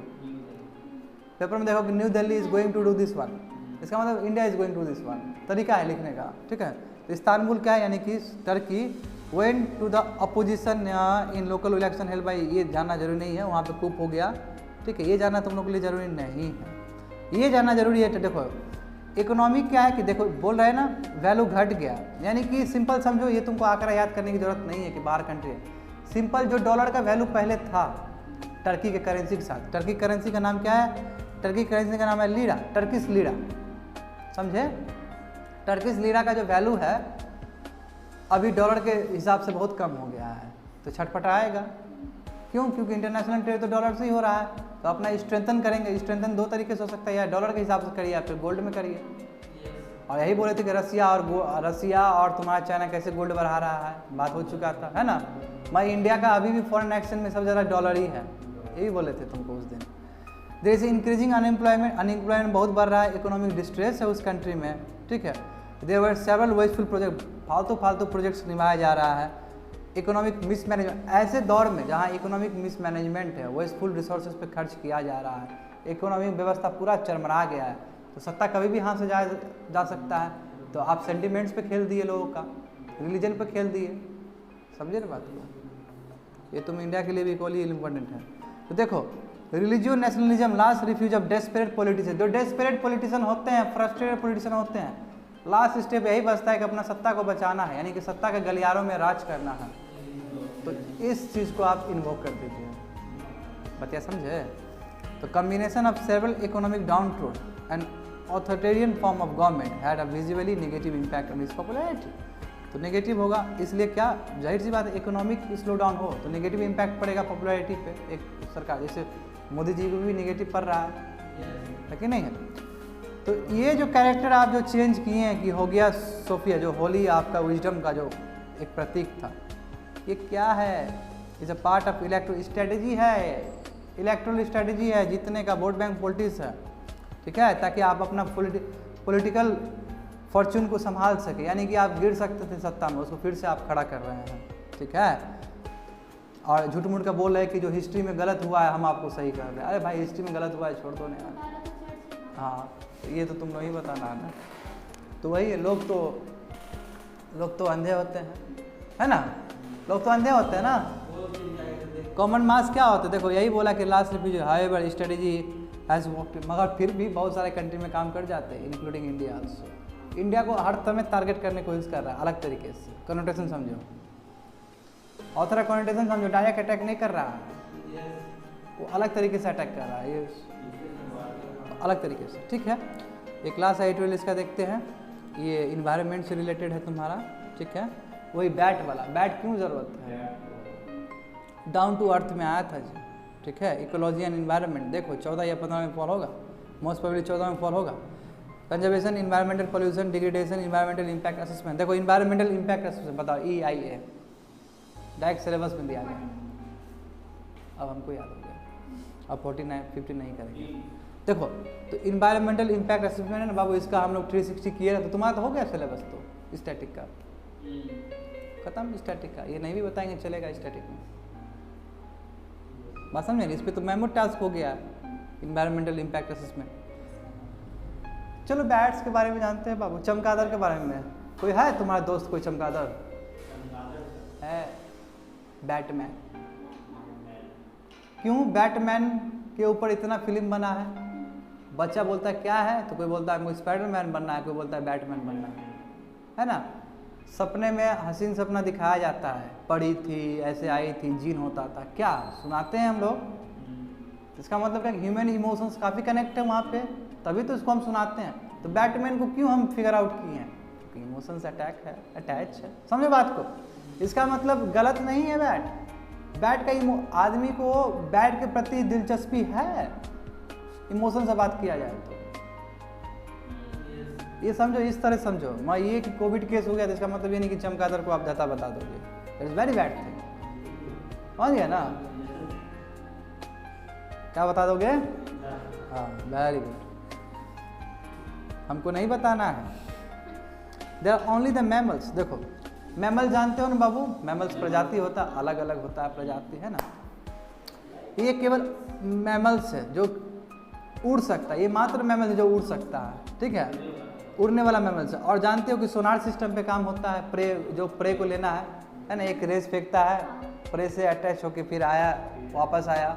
पेपर में देखो कि New Delhi is going to do this one, इसका मतलब India is going to this one, तरीका है लिखने का, ठीक है। तो इस्तानबुल क्या है, यानी कि Turkey went to the opposition in local election held by, ये जानना जरूरी नहीं है, वहाँ पे कूप हो गया, ठीक है। ये जानना तुम लोग के लिए जरूरी नहीं है, ये जानना जरूरी है। तो देखो इकोनॉमी क्या है कि देखो बोल रहे हैं ना, वैल्यू घट गया, यानी कि सिंपल समझो, ये तुमको आंकड़ा याद करने की जरूरत नहीं है कि बाहर कंट्री है। सिंपल जो डॉलर का वैल्यू पहले था टर्की के करेंसी के साथ, टर्की करेंसी का नाम क्या है, टर्की करेंसी का नाम है लीरा, टर्किश लीरा, समझे। टर्किश लीरा का जो वैल्यू है अभी डॉलर के हिसाब से बहुत कम हो गया है, तो छटपटाएगा। क्यों, क्योंकि इंटरनेशनल ट्रेड तो डॉलर से ही हो रहा है, तो अपना स्ट्रेंथन करेंगे। स्ट्रेंथन दो तरीके से हो सकता है, या डॉलर के हिसाब से करिए या फिर गोल्ड में करिए। और यही बोले थे कि रसिया और तुम्हारा चाइना कैसे गोल्ड बढ़ा रहा है, बात हो चुका था, है ना। मैं इंडिया का अभी भी फॉरेन एक्सचेंज में सबसे ज़्यादा डॉलर ही है, यही बोले थे तुमको उस दिन। देयर इज इंक्रीजिंग अनएम्प्लॉयमेंट बहुत बढ़ रहा है, इकोनॉमिक डिस्ट्रेस है उस कंट्री में, ठीक है। There were several wasteful project, फालतू प्रोजेक्ट्स निभाया जा रहा है। इकोनॉमिक मिसमैनेजमेंट, ऐसे दौर में जहाँ इकोनॉमिक मिसमैनेजमेंट है, वेस्टफुल रिसोर्सेज पे खर्च किया जा रहा है, इकोनॉमिक व्यवस्था पूरा चरमरा गया है, तो सत्ता कभी भी हाथ से जा सकता है। तो आप सेंटिमेंट्स पे खेल दिए लोगों का, रिलीजन पे खेल दिए, समझे ना बात को। ये तुम इंडिया के लिए भी इक्वली इम्पोर्टेंट है। तो देखो religio nationalism last refuse of desperate politician, जो डेस्परेट पॉलिटिशियन होते हैं, फ्रस्ट्रेटेड पॉलिटिशियन होते हैं, लास्ट स्टेप यही बचता है कि अपना सत्ता को बचाना है, यानी कि सत्ता के गलियारों में राज करना है। तो इस चीज़ को आप इन्वोक कर दीजिए, बतिया समझे। तो combination of several economic down trod and authoritarian form of government had a visibly negative impact on its popularity. तो नेगेटिव होगा, इसलिए क्या जाहिर सी बात है, इकोनॉमिक स्लो डाउन हो तो नेगेटिव इम्पैक्ट पड़ेगा पॉपुलैरिटी पे। एक सरकार जैसे मोदी जी को भी नेगेटिव पड़ रहा है कि नहीं है। तो ये जो कैरेक्टर आप जो चेंज किए हैं कि हो गया सोफिया, जो होली आपका विजडम का जो एक प्रतीक था, ये क्या है, is a part of electoral strategy है, इलेक्ट्रोल स्ट्रेटजी है, जीतने का वोट बैंक पॉलिटिक्स है, ठीक है, ताकि आप अपना पॉलिटिकल फॉर्चून को संभाल सके, यानी कि आप गिर सकते थे सत्ता में, उसको फिर से आप खड़ा कर रहे हैं, ठीक है। और झूठ मूठ का बोल रहे हैं कि जो हिस्ट्री में गलत हुआ है हम आपको सही कर रहे हैं। अरे भाई हिस्ट्री में गलत हुआ है छोड़ दो ना यार, हाँ ये तो तुम लोग ही बताना है ना। तो वही है, लोग तो अंधे होते हैं, है ना, लोग तो अंधे होते हैं ना। कॉमन मास क्या होता है, देखो यही बोला कि last refuge however strategy has worked, मगर फिर भी बहुत सारे कंट्री में काम कर जाते हैं, इंक्लूडिंग इंडिया आल्सो। इंडिया को हर समय टारगेट करने की कोशिश कर रहा है अलग तरीके से, कनोटेशन समझो, ऑथर कनोटेशन समझो, डायरेक्ट अटैक नहीं कर रहा है, वो अलग तरीके से अटैक कर रहा है, ये अलग तरीके से, ठीक है। ये क्लास एडिटोरियल इसका देखते हैं, ये इन्वायरमेंट से रिलेटेड है तुम्हारा, ठीक है। वही बैट वाला, बैट क्यों ज़रूरत है, डाउन टू अर्थ में आया था जी, ठीक है। इकोलॉजी एंड इन्वायरमेंट देखो 14 या 15 में फॉल होगा, मोस्ट प्रोबेबली 14 में फॉल होगा। Conservation, environmental pollution, degradation, environmental impact assessment, देखो इन्वायरमेंटल इम्पैक्ट असेसमेंट बताओ, EIA डायरेक्ट सिलेबस में दिया गया, अब हमको याद हो गया। और 50 नहीं करेंगे। देखो तो इन्वायरमेंटल इम्पैक्ट असेसमेंट है ना बाबू, इसका हम लोग 360 किए ना, तो तुम्हारा तो हो गया सिलेबस तो स्टैटिक का खत्म। स्टैटिक का ये नहीं भी बताएंगे चलेगा स्टैटिक में, बात समझे। इस पर तो मेमो टास्क हो गया इन्वायरमेंटल इम्पैक्ट असेसमेंट। चलो बैट्स के बारे में जानते हैं बाबू। चमगादड़ के बारे में कोई है तुम्हारा दोस्त कोई चमगादड़ है? बैटमैन। क्यों बैटमैन के ऊपर इतना फिल्म बना है? बच्चा बोलता है क्या है, तो कोई बोलता है मुझे स्पाइडरमैन बनना है, कोई बोलता है बैटमैन बनना है ना। सपने में हसीन सपना दिखाया जाता है, पड़ी थी, ऐसे आई थी, जीन होता था, क्या सुनाते हैं हम लोग। इसका मतलब क्या, ह्यूमन इमोशंस काफ़ी कनेक्ट है वहाँ पे, तभी तो इसको हम सुनाते हैं। तो बैटमैन को क्यों हम फिगर आउट किए हैं, क्योंकि इमोशंस अटैच है। समझे बात को। इसका मतलब गलत नहीं है बैट का आदमी को बैट के प्रति दिलचस्पी है, इमोशन से बात किया जाए तो। ये समझो, इस तरह समझो। मैं ये कि कोविड केस हो गया तो इसका मतलब ये नहीं कि चमगादड़ को आप जाता बता दोगे। इट्स वेरी बैड थिंग, समझ गया ना। क्या बता दोगे? हाँ वेरी गुड, हमको नहीं बताना है। There are only the mammals. देखो मैमल जानते हो ना बाबू, मैमल्स प्रजाति होता है, अलग अलग होता है प्रजाति, है ना। ये केवल मैमल्स है जो उड़ सकता है, ये मात्र मैमल है जो उड़ सकता है, ठीक है, उड़ने वाला मैमल्स है। और जानते हो कि सोनार सिस्टम पे काम होता है। प्रे को लेना है ना, एक रेस फेंकता है, प्रे से अटैच होके फिर आया, वापस आया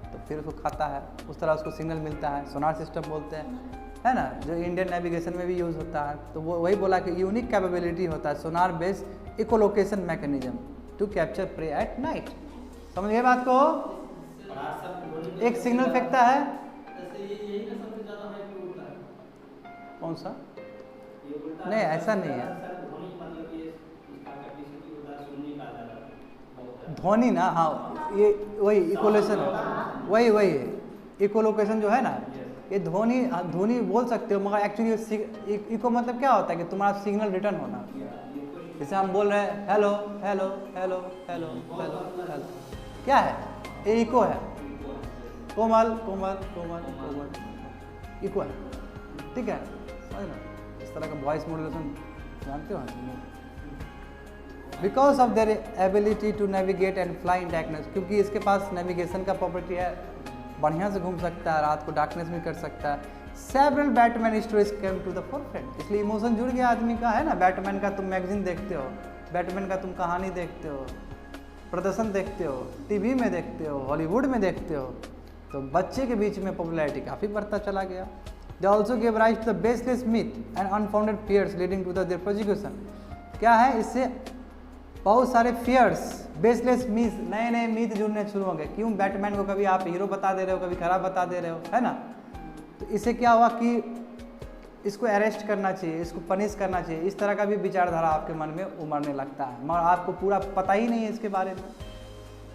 तो फिर उसको खाता है, उस तरह उसको सिग्नल मिलता है, सोनार सिस्टम बोलते हैं, है ना, जो इंडियन नेविगेशन में भी यूज़ होता है। तो वो वही बोला कि यूनिक कैपेबिलिटी होता है sonar based echolocation mechanism to capture prey at night. समझ गए बात को। एक सिग्नल फेंकता है, कौन सा? नहीं ऐसा नहीं है, ध्वनि ना, हाँ ये वही इकोलोकेशन, वही इकोलोकेशन जो है ना, ये ध्वनि बोल सकते हो, मगर एक्चुअली इको मतलब क्या होता है कि तुम्हारा सिग्नल रिटर्न होना। जैसे हम बोल रहे हैं hello hello hello hello hello hello, क्या है ये? इको है। कोमल कोमल कोमल कोमल इको है, ठीक है, समझ ना। इस तरह का वॉइस मॉड्यूलेशन जानते हो। Because of their ability to navigate and fly in darkness, क्योंकि इसके पास नेविगेशन का प्रॉपर्टी है, बढ़िया से घूम सकता है, रात को डार्कनेस में कर सकता है। Several Batman stories came to the forefront, इसलिए इमोशन जुड़ गया आदमी का, है ना। बैटमैन का तुम मैगजीन देखते हो, बैटमैन का तुम कहानी देखते हो, प्रदर्शन देखते हो, टीवी में देखते हो, हॉलीवुड में देखते हो, तो बच्चे के बीच में पॉपुलैरिटी काफ़ी बढ़ता चला गया। They also give rise to the baseless myth and unfounded fears leading to their prosecution. क्या है, इससे बहुत सारे फियर्स, बेसलेस मीथ, नए नए मीथ जुड़ने शुरू हो गए। क्यों? बैटमैन को कभी आप हीरो बता दे रहे हो, कभी खराब बता दे रहे हो, है ना। तो इससे क्या हुआ कि इसको अरेस्ट करना चाहिए, इसको पनिश करना चाहिए, इस तरह का भी विचारधारा आपके मन में उमड़ने लगता है, मगर आपको पूरा पता ही नहीं है इसके बारे में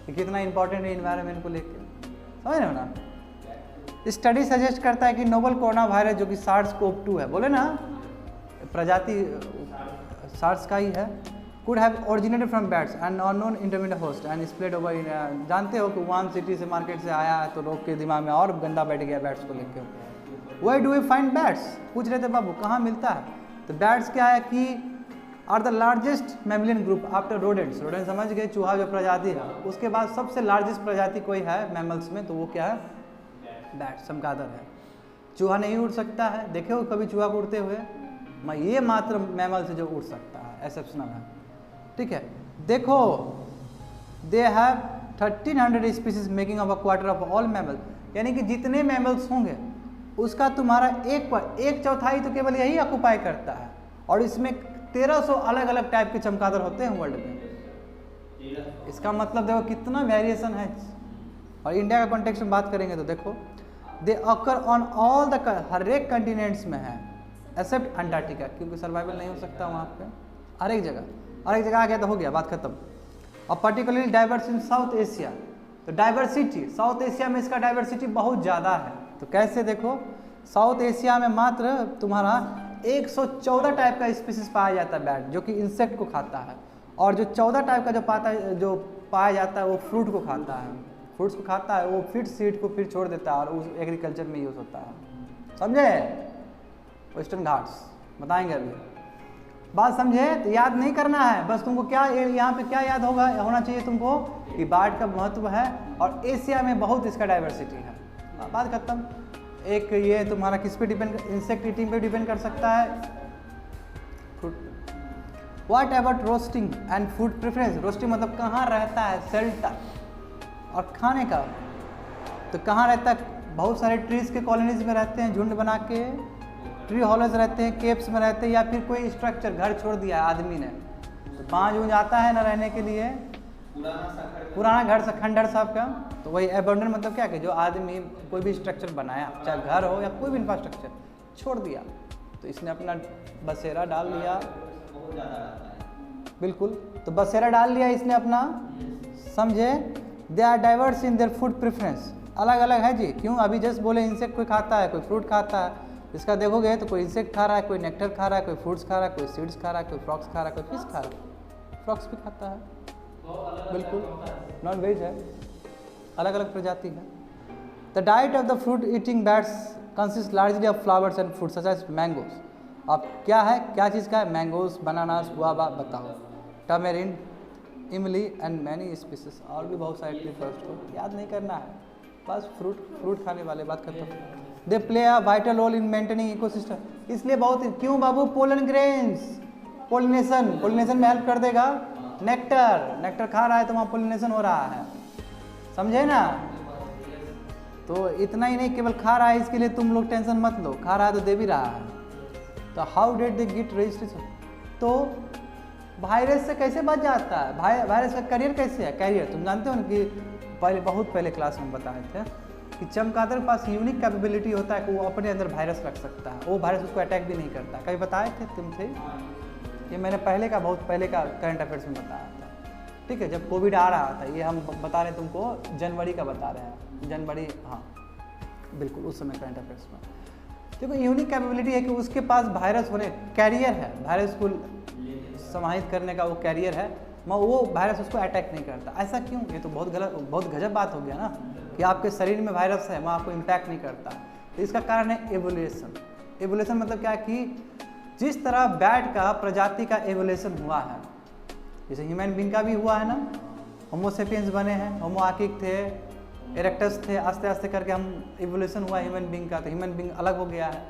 कि कितना इंपॉर्टेंट है इन्वायरमेंट को लेकर, समझ रहे हो ना। स्टडी सजेस्ट करता है कि नोवल कोरोना वायरस जो कि SARS-CoV-2 है, बोले ना प्रजाति सार्स का ही है, could have originated from bats and unknown intermediate host and spread over in जानते हो कि वुहान सिटी से मार्केट से आया है तो लोग के दिमाग में और गंदा बैठ गया बैट्स को लेकर। Where do we find bats? पूछ रहे थे बाबू कहाँ मिलता है। तो बैट्स क्या है कि are the largest mammalian group after rodents. Rodent समझ गए, चूहा जो प्रजाति है, उसके बाद सबसे लार्जेस्ट प्रजाति कोई है मैमल्स में, तो वो क्या है? बैट, चमगादड़ है। चूहा नहीं उड़ सकता है, देखे हो कभी चूहा को उड़ते हुए? मैं ये मात्र मैमल से जो उड़ सकता है, एक्सेप्शनल है, ठीक है। देखो they have 1300 species making up a quarter of all mammal, यानी कि जितने मैमल्स होंगे उसका तुम्हारा एक चौथाई तो केवल यही ऑक्युपाई करता है, और इसमें 1300 अलग अलग टाइप के चमगादड़ होते हैं वर्ल्ड में। इसका मतलब देखो कितना वेरिएशन है। और इंडिया का कॉन्टेक्स्ट में बात करेंगे तो देखो दे अकर ऑन ऑल द, हर एक कंटिनेंट्स में है एक्सेप्ट अंटार्कटिका, क्योंकि सर्वाइवल नहीं हो सकता वहाँ पे। हर एक जगह आ गया तो हो गया, बात खत्म। और पर्टिकुलरली डाइवर्स इन साउथ एशिया, तो डाइवर्सिटी साउथ एशिया में इसका डाइवर्सिटी बहुत ज़्यादा है। तो कैसे देखो, साउथ एशिया में मात्र तुम्हारा 114 टाइप का स्पीसीज पाया जाता है बैट, जो कि इंसेक्ट को खाता है, और जो 14 टाइप का जो पाया जाता है वो फ्रूट को खाता है। फ्रूट्स को खाता है, वो फिर सीड को फिर छोड़ देता है और उस एग्रीकल्चर में यूज़ होता है। समझे? वेस्टर्न घाट्स बताएंगे अभी। बात समझे? तो याद नहीं करना है, बस तुमको क्या यहाँ पे क्या याद होना चाहिए तुमको कि बाढ़ का महत्व है और एशिया में बहुत इसका डाइवर्सिटी है। बात खत्म। एक ये तुम्हारा किस पे डिपेंड, इंसेक्ट ईटिंग पे डिपेंड कर सकता है, fruit. What about roasting and food preference? Roasting मतलब कहाँ रहता है, शेल्टर और खाने का। तो कहाँ रहता है? बहुत सारे ट्रीज के कॉलोनीज में रहते हैं, झुंड बना के, ट्री हॉलर्स रहते हैं, केप्स में रहते हैं, या फिर कोई स्ट्रक्चर घर छोड़ दिया है आदमी ने, तो बांझ ऊंझ आता है ना रहने के लिए, पुराना घर खंडर साहब का। तो वही एबंडन मतलब क्या कि जो आदमी कोई भी स्ट्रक्चर बनाया, चाहे घर हो या कोई भी इंफ्रास्ट्रक्चर छोड़ दिया, तो इसने अपना बसेरा डाल लिया। बिल्कुल, तो बसेरा डाल लिया इसने अपना। समझे? They are diverse in their food preference. अलग अलग है जी। क्यों? अभी जस्ट बोले इंसेक्ट कोई खाता है, कोई फ्रूट खाता है। इसका देखोगे तो कोई इंसेक्ट खा रहा है, कोई नेक्टर खा रहा है, कोई फ्रूट्स खा रहा है, कोई सीड्स खा रहा है, कोई फ्रॉक्स खा रहा है, कोई फिश खा रहा है। फ्रॉक्स भी खाता है, बिल्कुल नॉन वेज है, अलग अलग प्रजाति है। The diet of the fruit eating bats consist largely of flowers and fruits such as mangoes. अब क्या है, क्या चीज़ का है? मैंगोज, बनानास, गुआवा, बताओ, टमेरिंड, इमली एंड मैनी स्पीसीज। और भी बहुत सारे ट्री फर्स्ट को याद नहीं करना है, बस फ्रूट खाने वाले, बात खत्म। They play a vital role in maintaining ecosystem. इसलिए बहुत, क्यों बाबू? पोलन ग्रेन्स, पोलिनेशन में हेल्प कर देगा। नेक्टर खा रहा है तो वहाँ पोलिनेशन हो रहा है, समझे ना? तो इतना ही नहीं, केवल खा रहा है इसके लिए तुम लोग टेंशन मत लो, खा रहा है तो दे भी रहा है। तो how did they get registration? तो वायरस से कैसे बच जाता है? वायरस का करियर कैसे है? कैरियर तुम जानते हो ना कि बहुत पहले क्लास में बताए थे कि चमगादड़ के पास यूनिक कैपेबिलिटी होता है कि वो अपने अंदर वायरस रख सकता है, वो वायरस उसको अटैक भी नहीं करता। कभी बताए थे तुम थे? ये मैंने बहुत पहले का करंट अफेयर्स में बताया था, ठीक है, जब कोविड आ रहा था। ये हम बता रहे हैं तुमको, जनवरी का बता रहे हैं, जनवरी, हाँ बिल्कुल उस समय करंट अफेयर्स में। देखो यूनिक कैपेबिलिटी है कि उसके पास वायरस होने कैरियर है, वायरस को समाहित करने का वो कैरियर है, मगर वो वायरस उसको अटैक नहीं करता। ऐसा क्यों? ये तो बहुत गजब बात हो गया ना कि आपके शरीर में वायरस है, वहाँ आपको इम्पैक्ट नहीं करता। तो इसका कारण है एवोल्यूशन। एवोल्यूशन मतलब क्या कि जिस तरह बैट का प्रजाति का एवोल्यूशन हुआ है, जैसे ह्यूमन बींग का भी हुआ है ना, होमोसेपियंस बने हैं, होमो आर्किक थे, इरेक्टस थे, आस्ते आस्ते करके हम एवोल्यूशन हुआ ह्यूमन बींग का, तो ह्यूमन बींग अलग हो गया है।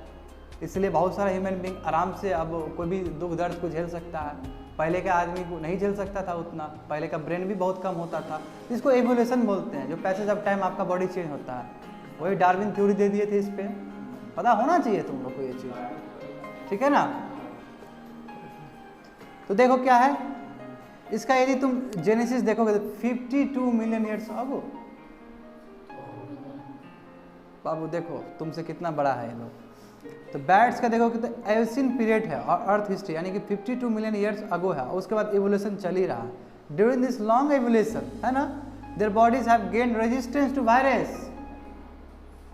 इसलिए बहुत सारा ह्यूमन बींग आराम से अब कोई भी दुख दर्द को झेल सकता है। पहले के आदमी को नहीं झेल सकता था उतना, पहले का ब्रेन भी बहुत कम होता था। इसको एवोल्यूशन बोलते हैं, जो पैसेज ऑफ टाइम आपका बॉडी चेंज होता है। वही डार्विन थ्योरी दे दिए थे, इस पर पता होना चाहिए तुम लोग को ये चीज़, ठीक है ना? तो देखो क्या है इसका, यदि तुम जेनेसिस देखोगे तो 52 मिलियन ईयर्स अगो। बाबू देखो तुमसे कितना बड़ा है ये लोग। तो बैट्स का देखो कि तो एवसिन पीरियड है और अर्थ हिस्ट्री, यानी कि 52 मिलियन ईयर्स अगो है, और उसके बाद एवोल्यूशन चल ही रहा है। ड्यूरिंग दिस लॉन्ग एवोल्यूशन, है ना, their bodies have gain resistance to virus.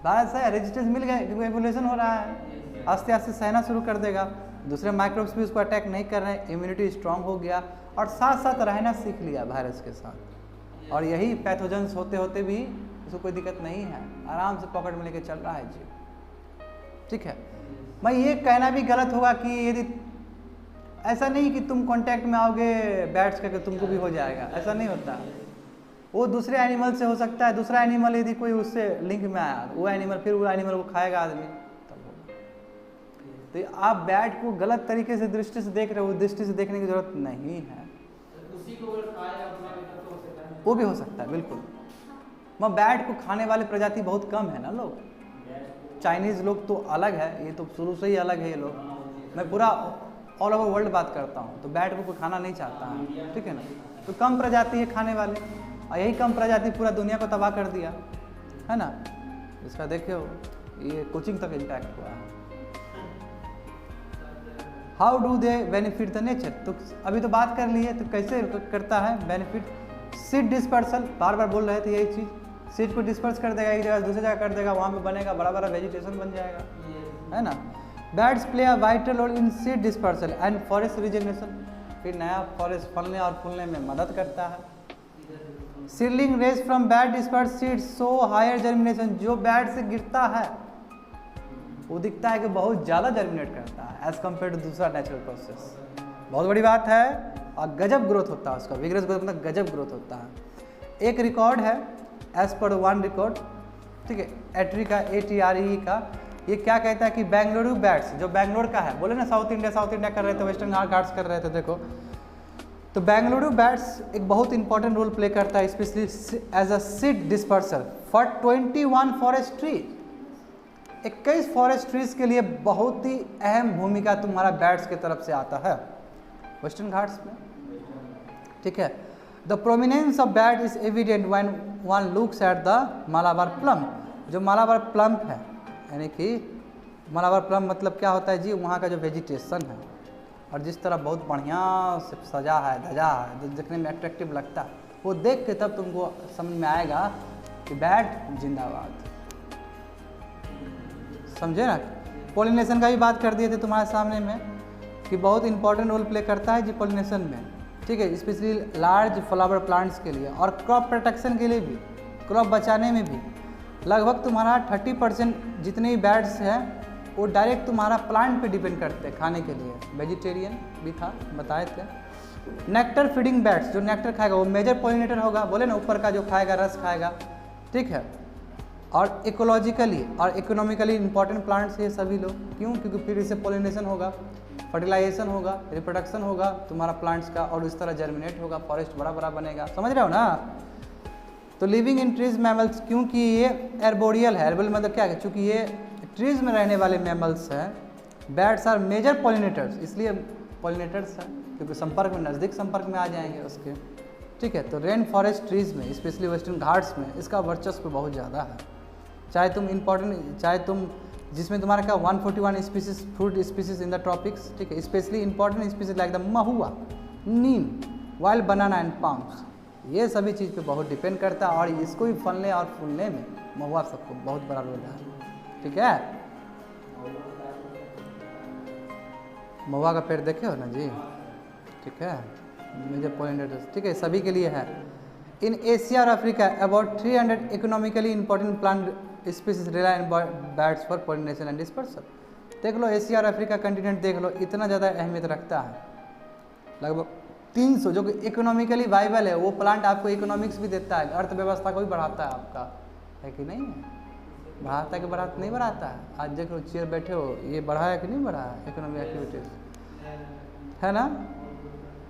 Virus है, रेजिस्टेंस मिल गया क्योंकि एवोल्यूशन हो रहा है, आस्ते आस्ते सहना शुरू कर देगा, दूसरे माइक्रोब्स भी उसको अटैक नहीं कर रहे हैं, इम्यूनिटी स्ट्रांग हो गया और साथ साथ रहना सीख लिया वायरस के साथ। और यही पैथोजेंस होते होते भी उसको कोई दिक्कत नहीं है, आराम से पॉकेट में लेके चल रहा है जी, ठीक है। मैं ये कहना भी गलत होगा कि यदि ऐसा नहीं कि तुम कांटेक्ट में आओगे बैट्स करके तुमको भी हो जाएगा, ऐसा नहीं होता। वो दूसरे एनिमल से हो सकता है, दूसरा एनिमल यदि कोई उससे लिंक में आया, वो एनिमल फिर वो एनिमल को खाएगा आदमी, तब होगा। तो आप बैट को गलत तरीके से दृष्टि से देख रहे हो, दृष्टि से देखने की जरूरत नहीं है, वो भी हो सकता है बिल्कुल। मैं बैट को खाने वाले प्रजाति बहुत कम है ना लोग, चाइनीज़ लोग तो अलग है, ये तो शुरू से ही अलग है ये लोग। मैं पूरा ऑल ओवर वर्ल्ड बात करता हूँ, तो बैट को कोई खाना नहीं चाहता है, ठीक है ना। तो कम प्रजाति है खाने वाले, और यही कम प्रजाति पूरा दुनिया को तबाह कर दिया है ना। इसका देखो ये कोचिंग तक इम्पैक्ट हुआ है। How do they benefit the nature? तो अभी तो बात कर ली है, तो कैसे करता है बेनिफिट? सीड डिस्पर्सल, बार बार बोल रहे थे यही चीज़, सीड को डिस्पर्स कर देगा, एक जगह दूसरी जगह कर देगा, वहाँ पे बनेगा बड़ा बड़ा वेजिटेशन बन जाएगा, है ना। Bats play a vital role in seed dispersal and forest regeneration, फिर नया फॉरेस्ट फलने और फूलने में मदद करता है। Seedling raise from bat dispersed seeds show higher germination, जो बैड से गिरता है वो दिखता है कि बहुत ज़्यादा जर्मिनेट करता है एज कम्पेयर टू दूसरा नेचुरल प्रोसेस। बहुत बड़ी बात है, और गजब ग्रोथ होता है उसका, विग्रेस ग्रोथ मतलब गजब ग्रोथ होता है। एक रिकॉर्ड है एज पर वन रिकॉर्ड, ठीक है, एट्री का ATRE का, ये क्या कहता है कि बेंगलुरु बैट्स, जो बेंगलोर का है, बोले ना साउथ इंडिया कर रहे थे, वेस्टर्न घाट्स कर रहे थे, देखो तो बेंगलुरु बैट्स एक बहुत इंपॉर्टेंट रोल प्ले करता है, specially as a seed disperser for 21 forest tree. 21 forest trees के लिए बहुत ही अहम भूमिका तुम्हारा बैट्स की तरफ से आता है वेस्टर्न घाट्स में, ठीक है। The prominence of bat is evident when one looks at the Malabar plum. जो मालाबार प्लम है, यानी कि मालाबार प्लम मतलब क्या होता है जी, वहाँ का जो वेजिटेशन है और जिस तरह बहुत बढ़िया से सजा है, धजा है, जो देखने में अट्रैक्टिव लगता है, वो देख के तब तुमको समझ में आएगा कि बैट जिंदाबाद। समझे ना। पॉलिनेशन का भी बात कर दिए थे तुम्हारे सामने में कि बहुत इंपॉर्टेंट रोल प्ले करता है जी पॉलिनेशन में, ठीक है, स्पेशली लार्ज फ्लावर प्लांट्स के लिए और क्रॉप प्रोटेक्शन के लिए भी, क्रॉप बचाने में भी। लगभग तुम्हारा 30% जितने भी बैट्स हैं वो डायरेक्ट तुम्हारा प्लांट पे डिपेंड करते हैं खाने के लिए। वेजिटेरियन भी था, बताए थे। नेक्टर फीडिंग बैट्स, जो नेक्टर खाएगा वो मेजर पॉलिनेटर होगा, बोले ना ऊपर का जो खाएगा रस खाएगा, ठीक है। और इकोलॉजिकली और इकोनॉमिकली इंपॉर्टेंट प्लांट्स ये सभी लोग, क्यों? क्योंकि फिर इससे पॉलिनेशन होगा, फर्टिलाइजेशन होगा, रिप्रोडक्शन होगा तुम्हारा प्लांट्स का, और इस तरह जर्मिनेट होगा, फॉरेस्ट बड़ा बड़ा बनेगा। समझ रहे हो ना। तो लिविंग इन ट्रीज मैमल्स, क्योंकि ये एर्बोरियल है, एर्बोरियल मतलब क्या है, चूँकि ये ट्रीज में रहने वाले मैमल्स हैं, बैट्स आर मेजर पॉलिनेटर्स, इसलिए पॉलिनेटर्स हैं क्योंकि संपर्क में, नज़दीक संपर्क में आ जाएंगे उसके, ठीक है। तो रेन फॉरेस्ट ट्रीज में, स्पेशली वेस्टर्न घाट्स में, इसका वर्चस्व बहुत ज़्यादा है। चाहे तुम जिसमें तुम्हारा क्या 141 species fruit species in the tropics, ठीक है, specially important species like the Mahua, Neem, wild banana and palms, ये सभी चीज़ पे बहुत डिपेंड करता है, और इसको भी फलने और फूलने में महुआ सबको बहुत बड़ा रोल है, ठीक है। महुआ का पेड़ देखे हो ना जी, ठीक है, मेजर पॉलिनेटर्स, ठीक है, सभी के लिए है। इन एशिया और Africa about 300 economically important plant species rely on bats for pollination and dispersion. देख लो एशिया और अफ्रीका कंटिनेंट देख लो, इतना ज़्यादा अहमियत रखता है। लगभग 300 जो कि इकोनॉमिकली वाइबल है, वो प्लांट आपको इकोनॉमिक्स भी देता है, अर्थव्यवस्था को भी बढ़ाता है आपका, है कि नहीं है? बढ़ाता है कि बढ़ाता नहीं बढ़ाता है? आज देख लो चेयर बैठे हो, ये बढ़ा है कि नहीं बढ़ा है इकोनॉमिक एक्टिविटीज़, है ना।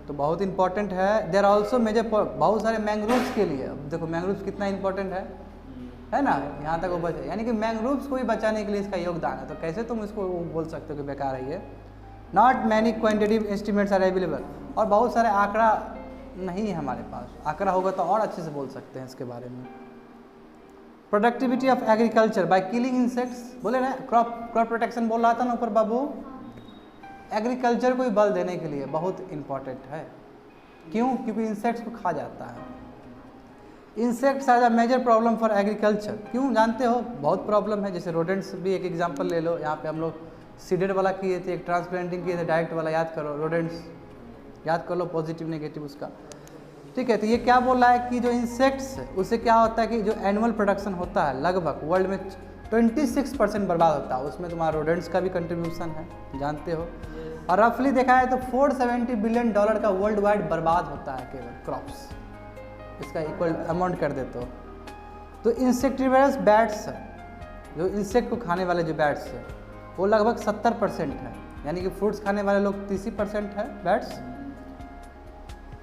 तो बहुत इंपॉर्टेंट है। देयर आल्सो मेजर बहुत सारे मैंग्रोव्स के लिए, अब देखो मैंग्रोव्स कितना इंपॉर्टेंट है ना, यहाँ तक वो बचे, यानी कि मैंग्रोव्स को भी बचाने के लिए इसका योगदान है। तो कैसे तुम इसको बोल सकते हो कि बेकार है ये? Not many quantitative estimates are available, और बहुत सारे आंकड़ा नहीं है हमारे पास, आंकड़ा होगा तो और अच्छे से बोल सकते हैं इसके बारे में। Productivity of agriculture by killing insects, बोले ना क्रॉप प्रोटेक्शन बोल रहा था ना ऊपर बाबू, एग्रीकल्चर को ही बल देने के लिए बहुत इंपॉर्टेंट है। क्यों? क्योंकि इंसेक्ट्स को खा जाता है। Insects are the major problem for agriculture. क्यों? जानते हो बहुत प्रॉब्लम है, जैसे रोडेंट्स भी एक एग्जांपल ले लो। यहाँ पे हम लोग सीडेड वाला किए थे, एक ट्रांसप्लांटिंग किए थे, डायरेक्ट वाला याद करो, रोडेंट्स याद कर लो, पॉजिटिव नेगेटिव उसका, ठीक है। तो ये क्या बोल रहा है कि जो इंसेक्ट्स है उससे क्या होता है कि जो एनुअल प्रोडक्शन होता है लगभग वर्ल्ड में 26% बर्बाद होता है, उसमें तुम्हारा रोडेंट्स का भी कंट्रीब्यूशन है, जानते हो। और रफली देखा है तो $470 बिलियन का वर्ल्ड वाइड बर्बाद होता है केवल क्रॉप्स, इसका इक्वल अमाउंट कर देते हो। तो इंसेक्टिवर्स बैट्स, जो इंसेक्ट को खाने वाले जो बैट्स है वो लगभग 70% है, यानी कि फ्रूट्स खाने वाले लोग 30% है बैट्स,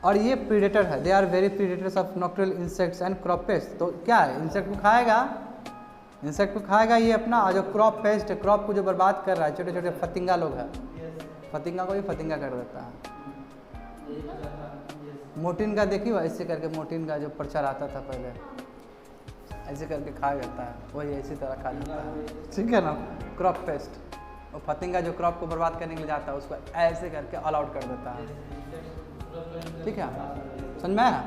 और ये प्रीडेटर है, they are very predators of nocturnal insects and crop pest. तो क्या है, इंसेक्ट को खाएगा, इंसेक्ट को खाएगा ये अपना, और जो क्रॉप पेस्ट है, क्रॉप को जो बर्बाद कर रहा है, छोटे छोटे फतिंगा लोग हैं, फतिंगा को भी फतिंगा कर देता है। मोटिन का देखिए ऐसे करके, मोटिन का जो प्रचार आता था पहले, ऐसे करके खा जाता है, वही इसी तरह खा जाता है, ठीक है ना। क्रॉप पेस्ट, और फतिंगा जो क्रॉप को बर्बाद करने के लिए जाता है उसको ऐसे करके ऑल आउट कर देता है, ठीक है, समझ में आया।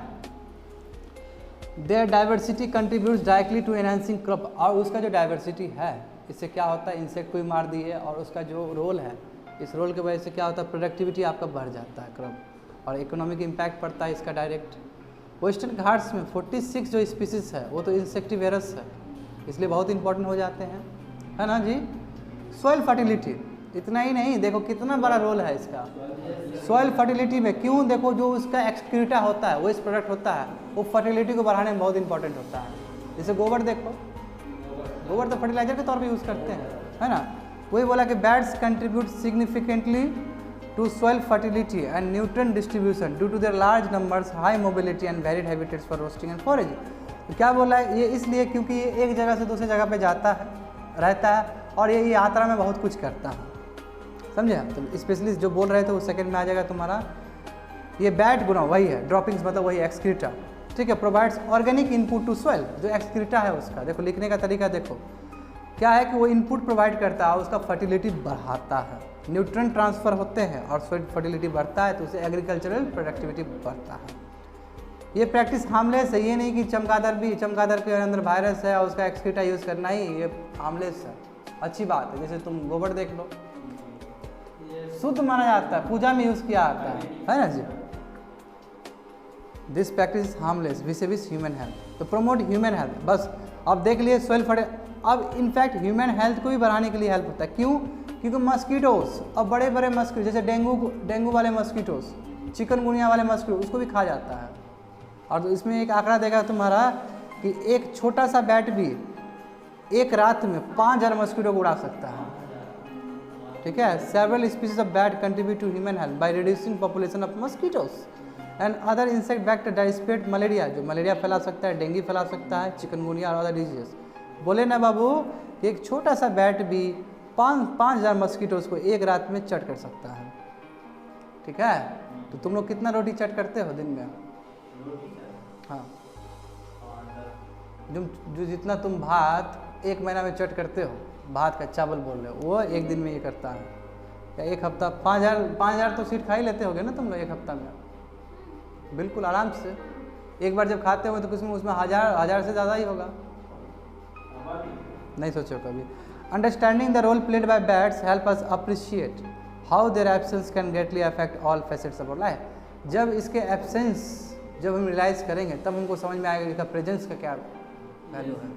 Their diversity contributes directly to enhancing crop, और उसका जो डाइवर्सिटी है इससे क्या होता है, इंसेक्ट को भी मार दिए, और उसका जो रोल है, इस रोल की वजह से क्या होता है, प्रोडक्टिविटी आपका बढ़ जाता है क्रॉप, और इकोनॉमिक इम्पैक्ट पड़ता है इसका डायरेक्ट। वेस्टर्न घाट्स में 46 जो स्पीसीज है वो तो इंसेक्टिवेरस है, इसलिए बहुत इंपॉर्टेंट हो जाते हैं, है ना जी। सॉइल फर्टिलिटी, इतना ही नहीं, देखो कितना बड़ा रोल है इसका सॉइल फर्टिलिटी में। क्यों? देखो जो उसका एक्सक्रीटा होता है, वेस्ट प्रोडक्ट होता है, वो फर्टिलिटी को बढ़ाने में बहुत इंपॉर्टेंट होता है। जैसे गोबर देखो, गोबर तो फर्टिलाइजर के तौर पे यूज़ करते हैं, है ना। वही बोला कि bats contribute significantly to soil fertility and nutrient distribution due to their large numbers, high mobility and varied habitats for roosting and foraging. तो क्या बोला है ये? इसलिए क्योंकि ये एक जगह से दूसरी जगह पे जाता है, रहता है, और ये यात्रा में बहुत कुछ करता है, समझे। तो स्पेशलिस्ट जो बोल रहे थे वो सेकंड में आ जाएगा तुम्हारा। ये बैड गुना वही है, ड्रॉपिंग्स मतलब वही एक्सक्रीटा, ठीक है। Provides organic input to soil, जो एक्सक्रीटा है उसका देखो लिखने का तरीका देखो क्या है कि वो इनपुट प्रोवाइड करता है, उसका फर्टिलिटी बढ़ाता है, न्यूट्रिएंट ट्रांसफ़र होते हैं और सॉइल फर्टिलिटी बढ़ता है, तो उससे एग्रीकल्चरल प्रोडक्टिविटी बढ़ता है। ये प्रैक्टिस हार्मलेस है, ये नहीं कि चमगादड़ के अंदर वायरस है और उसका एक्सक्रीटा यूज़ करना ही ये हार्मलेस है, अच्छी बात है। जैसे तुम गोबर देख लो, शुद्ध माना जाता है, पूजा में यूज़ किया जाता है ना जी। This practice is harmless vis-a-vis human health, तो प्रमोट ह्यूमन हेल्थ। बस अब देख लिए सॉइल फर्टिलिटी। अब इनफैक्ट ह्यूमन हेल्थ को भी बढ़ाने के लिए हेल्प होता है। क्यों? क्योंकि मस्कीटोस, अब बड़े बड़े मस्कीटो जैसे डेंगू वाले मस्कीटोस, चिकनगुनिया वाले मस्कीटो, उसको भी खा जाता है। और तो इसमें एक आंकड़ा देगा तुम्हारा कि एक छोटा सा बैट भी एक रात में 5000 मस्कीटो को उड़ा सकता है, ठीक है। Several species of bat contribute to human health by reducing population of mosquitoes and other insect vector that spread malaria, जो मलेरिया फैला सकता है, डेंगू फैला सकता है, चिकनगुनिया और अदर डिजीजेस। बोले ना बाबू, एक छोटा सा बैट भी 5000 मस्कीटोज को एक रात में चट कर सकता है, ठीक है। तो तुम लोग कितना रोटी चट करते हो दिन में? हाँ, जो जितना तुम भात एक महीना में चट करते हो, भात का चावल बोल रहे हो, वो एक दिन में ये करता है। क्या एक हफ्ता 5000 तो सीट खा ही लेते होगे ना तुम लोग एक हफ्ता में? बिल्कुल आराम से। एक बार जब खाते हो तो उसमें 1000 से ज़्यादा ही होगा, नहीं सोचो कभी। Understanding the role played by bats help us appreciate how their absence can greatly affect all facets of life. जब इसके एब्सेंस जब हम रियलाइज़ करेंगे तब हमको समझ में आएगा इसका प्रेजेंस का क्या वैल्यू है।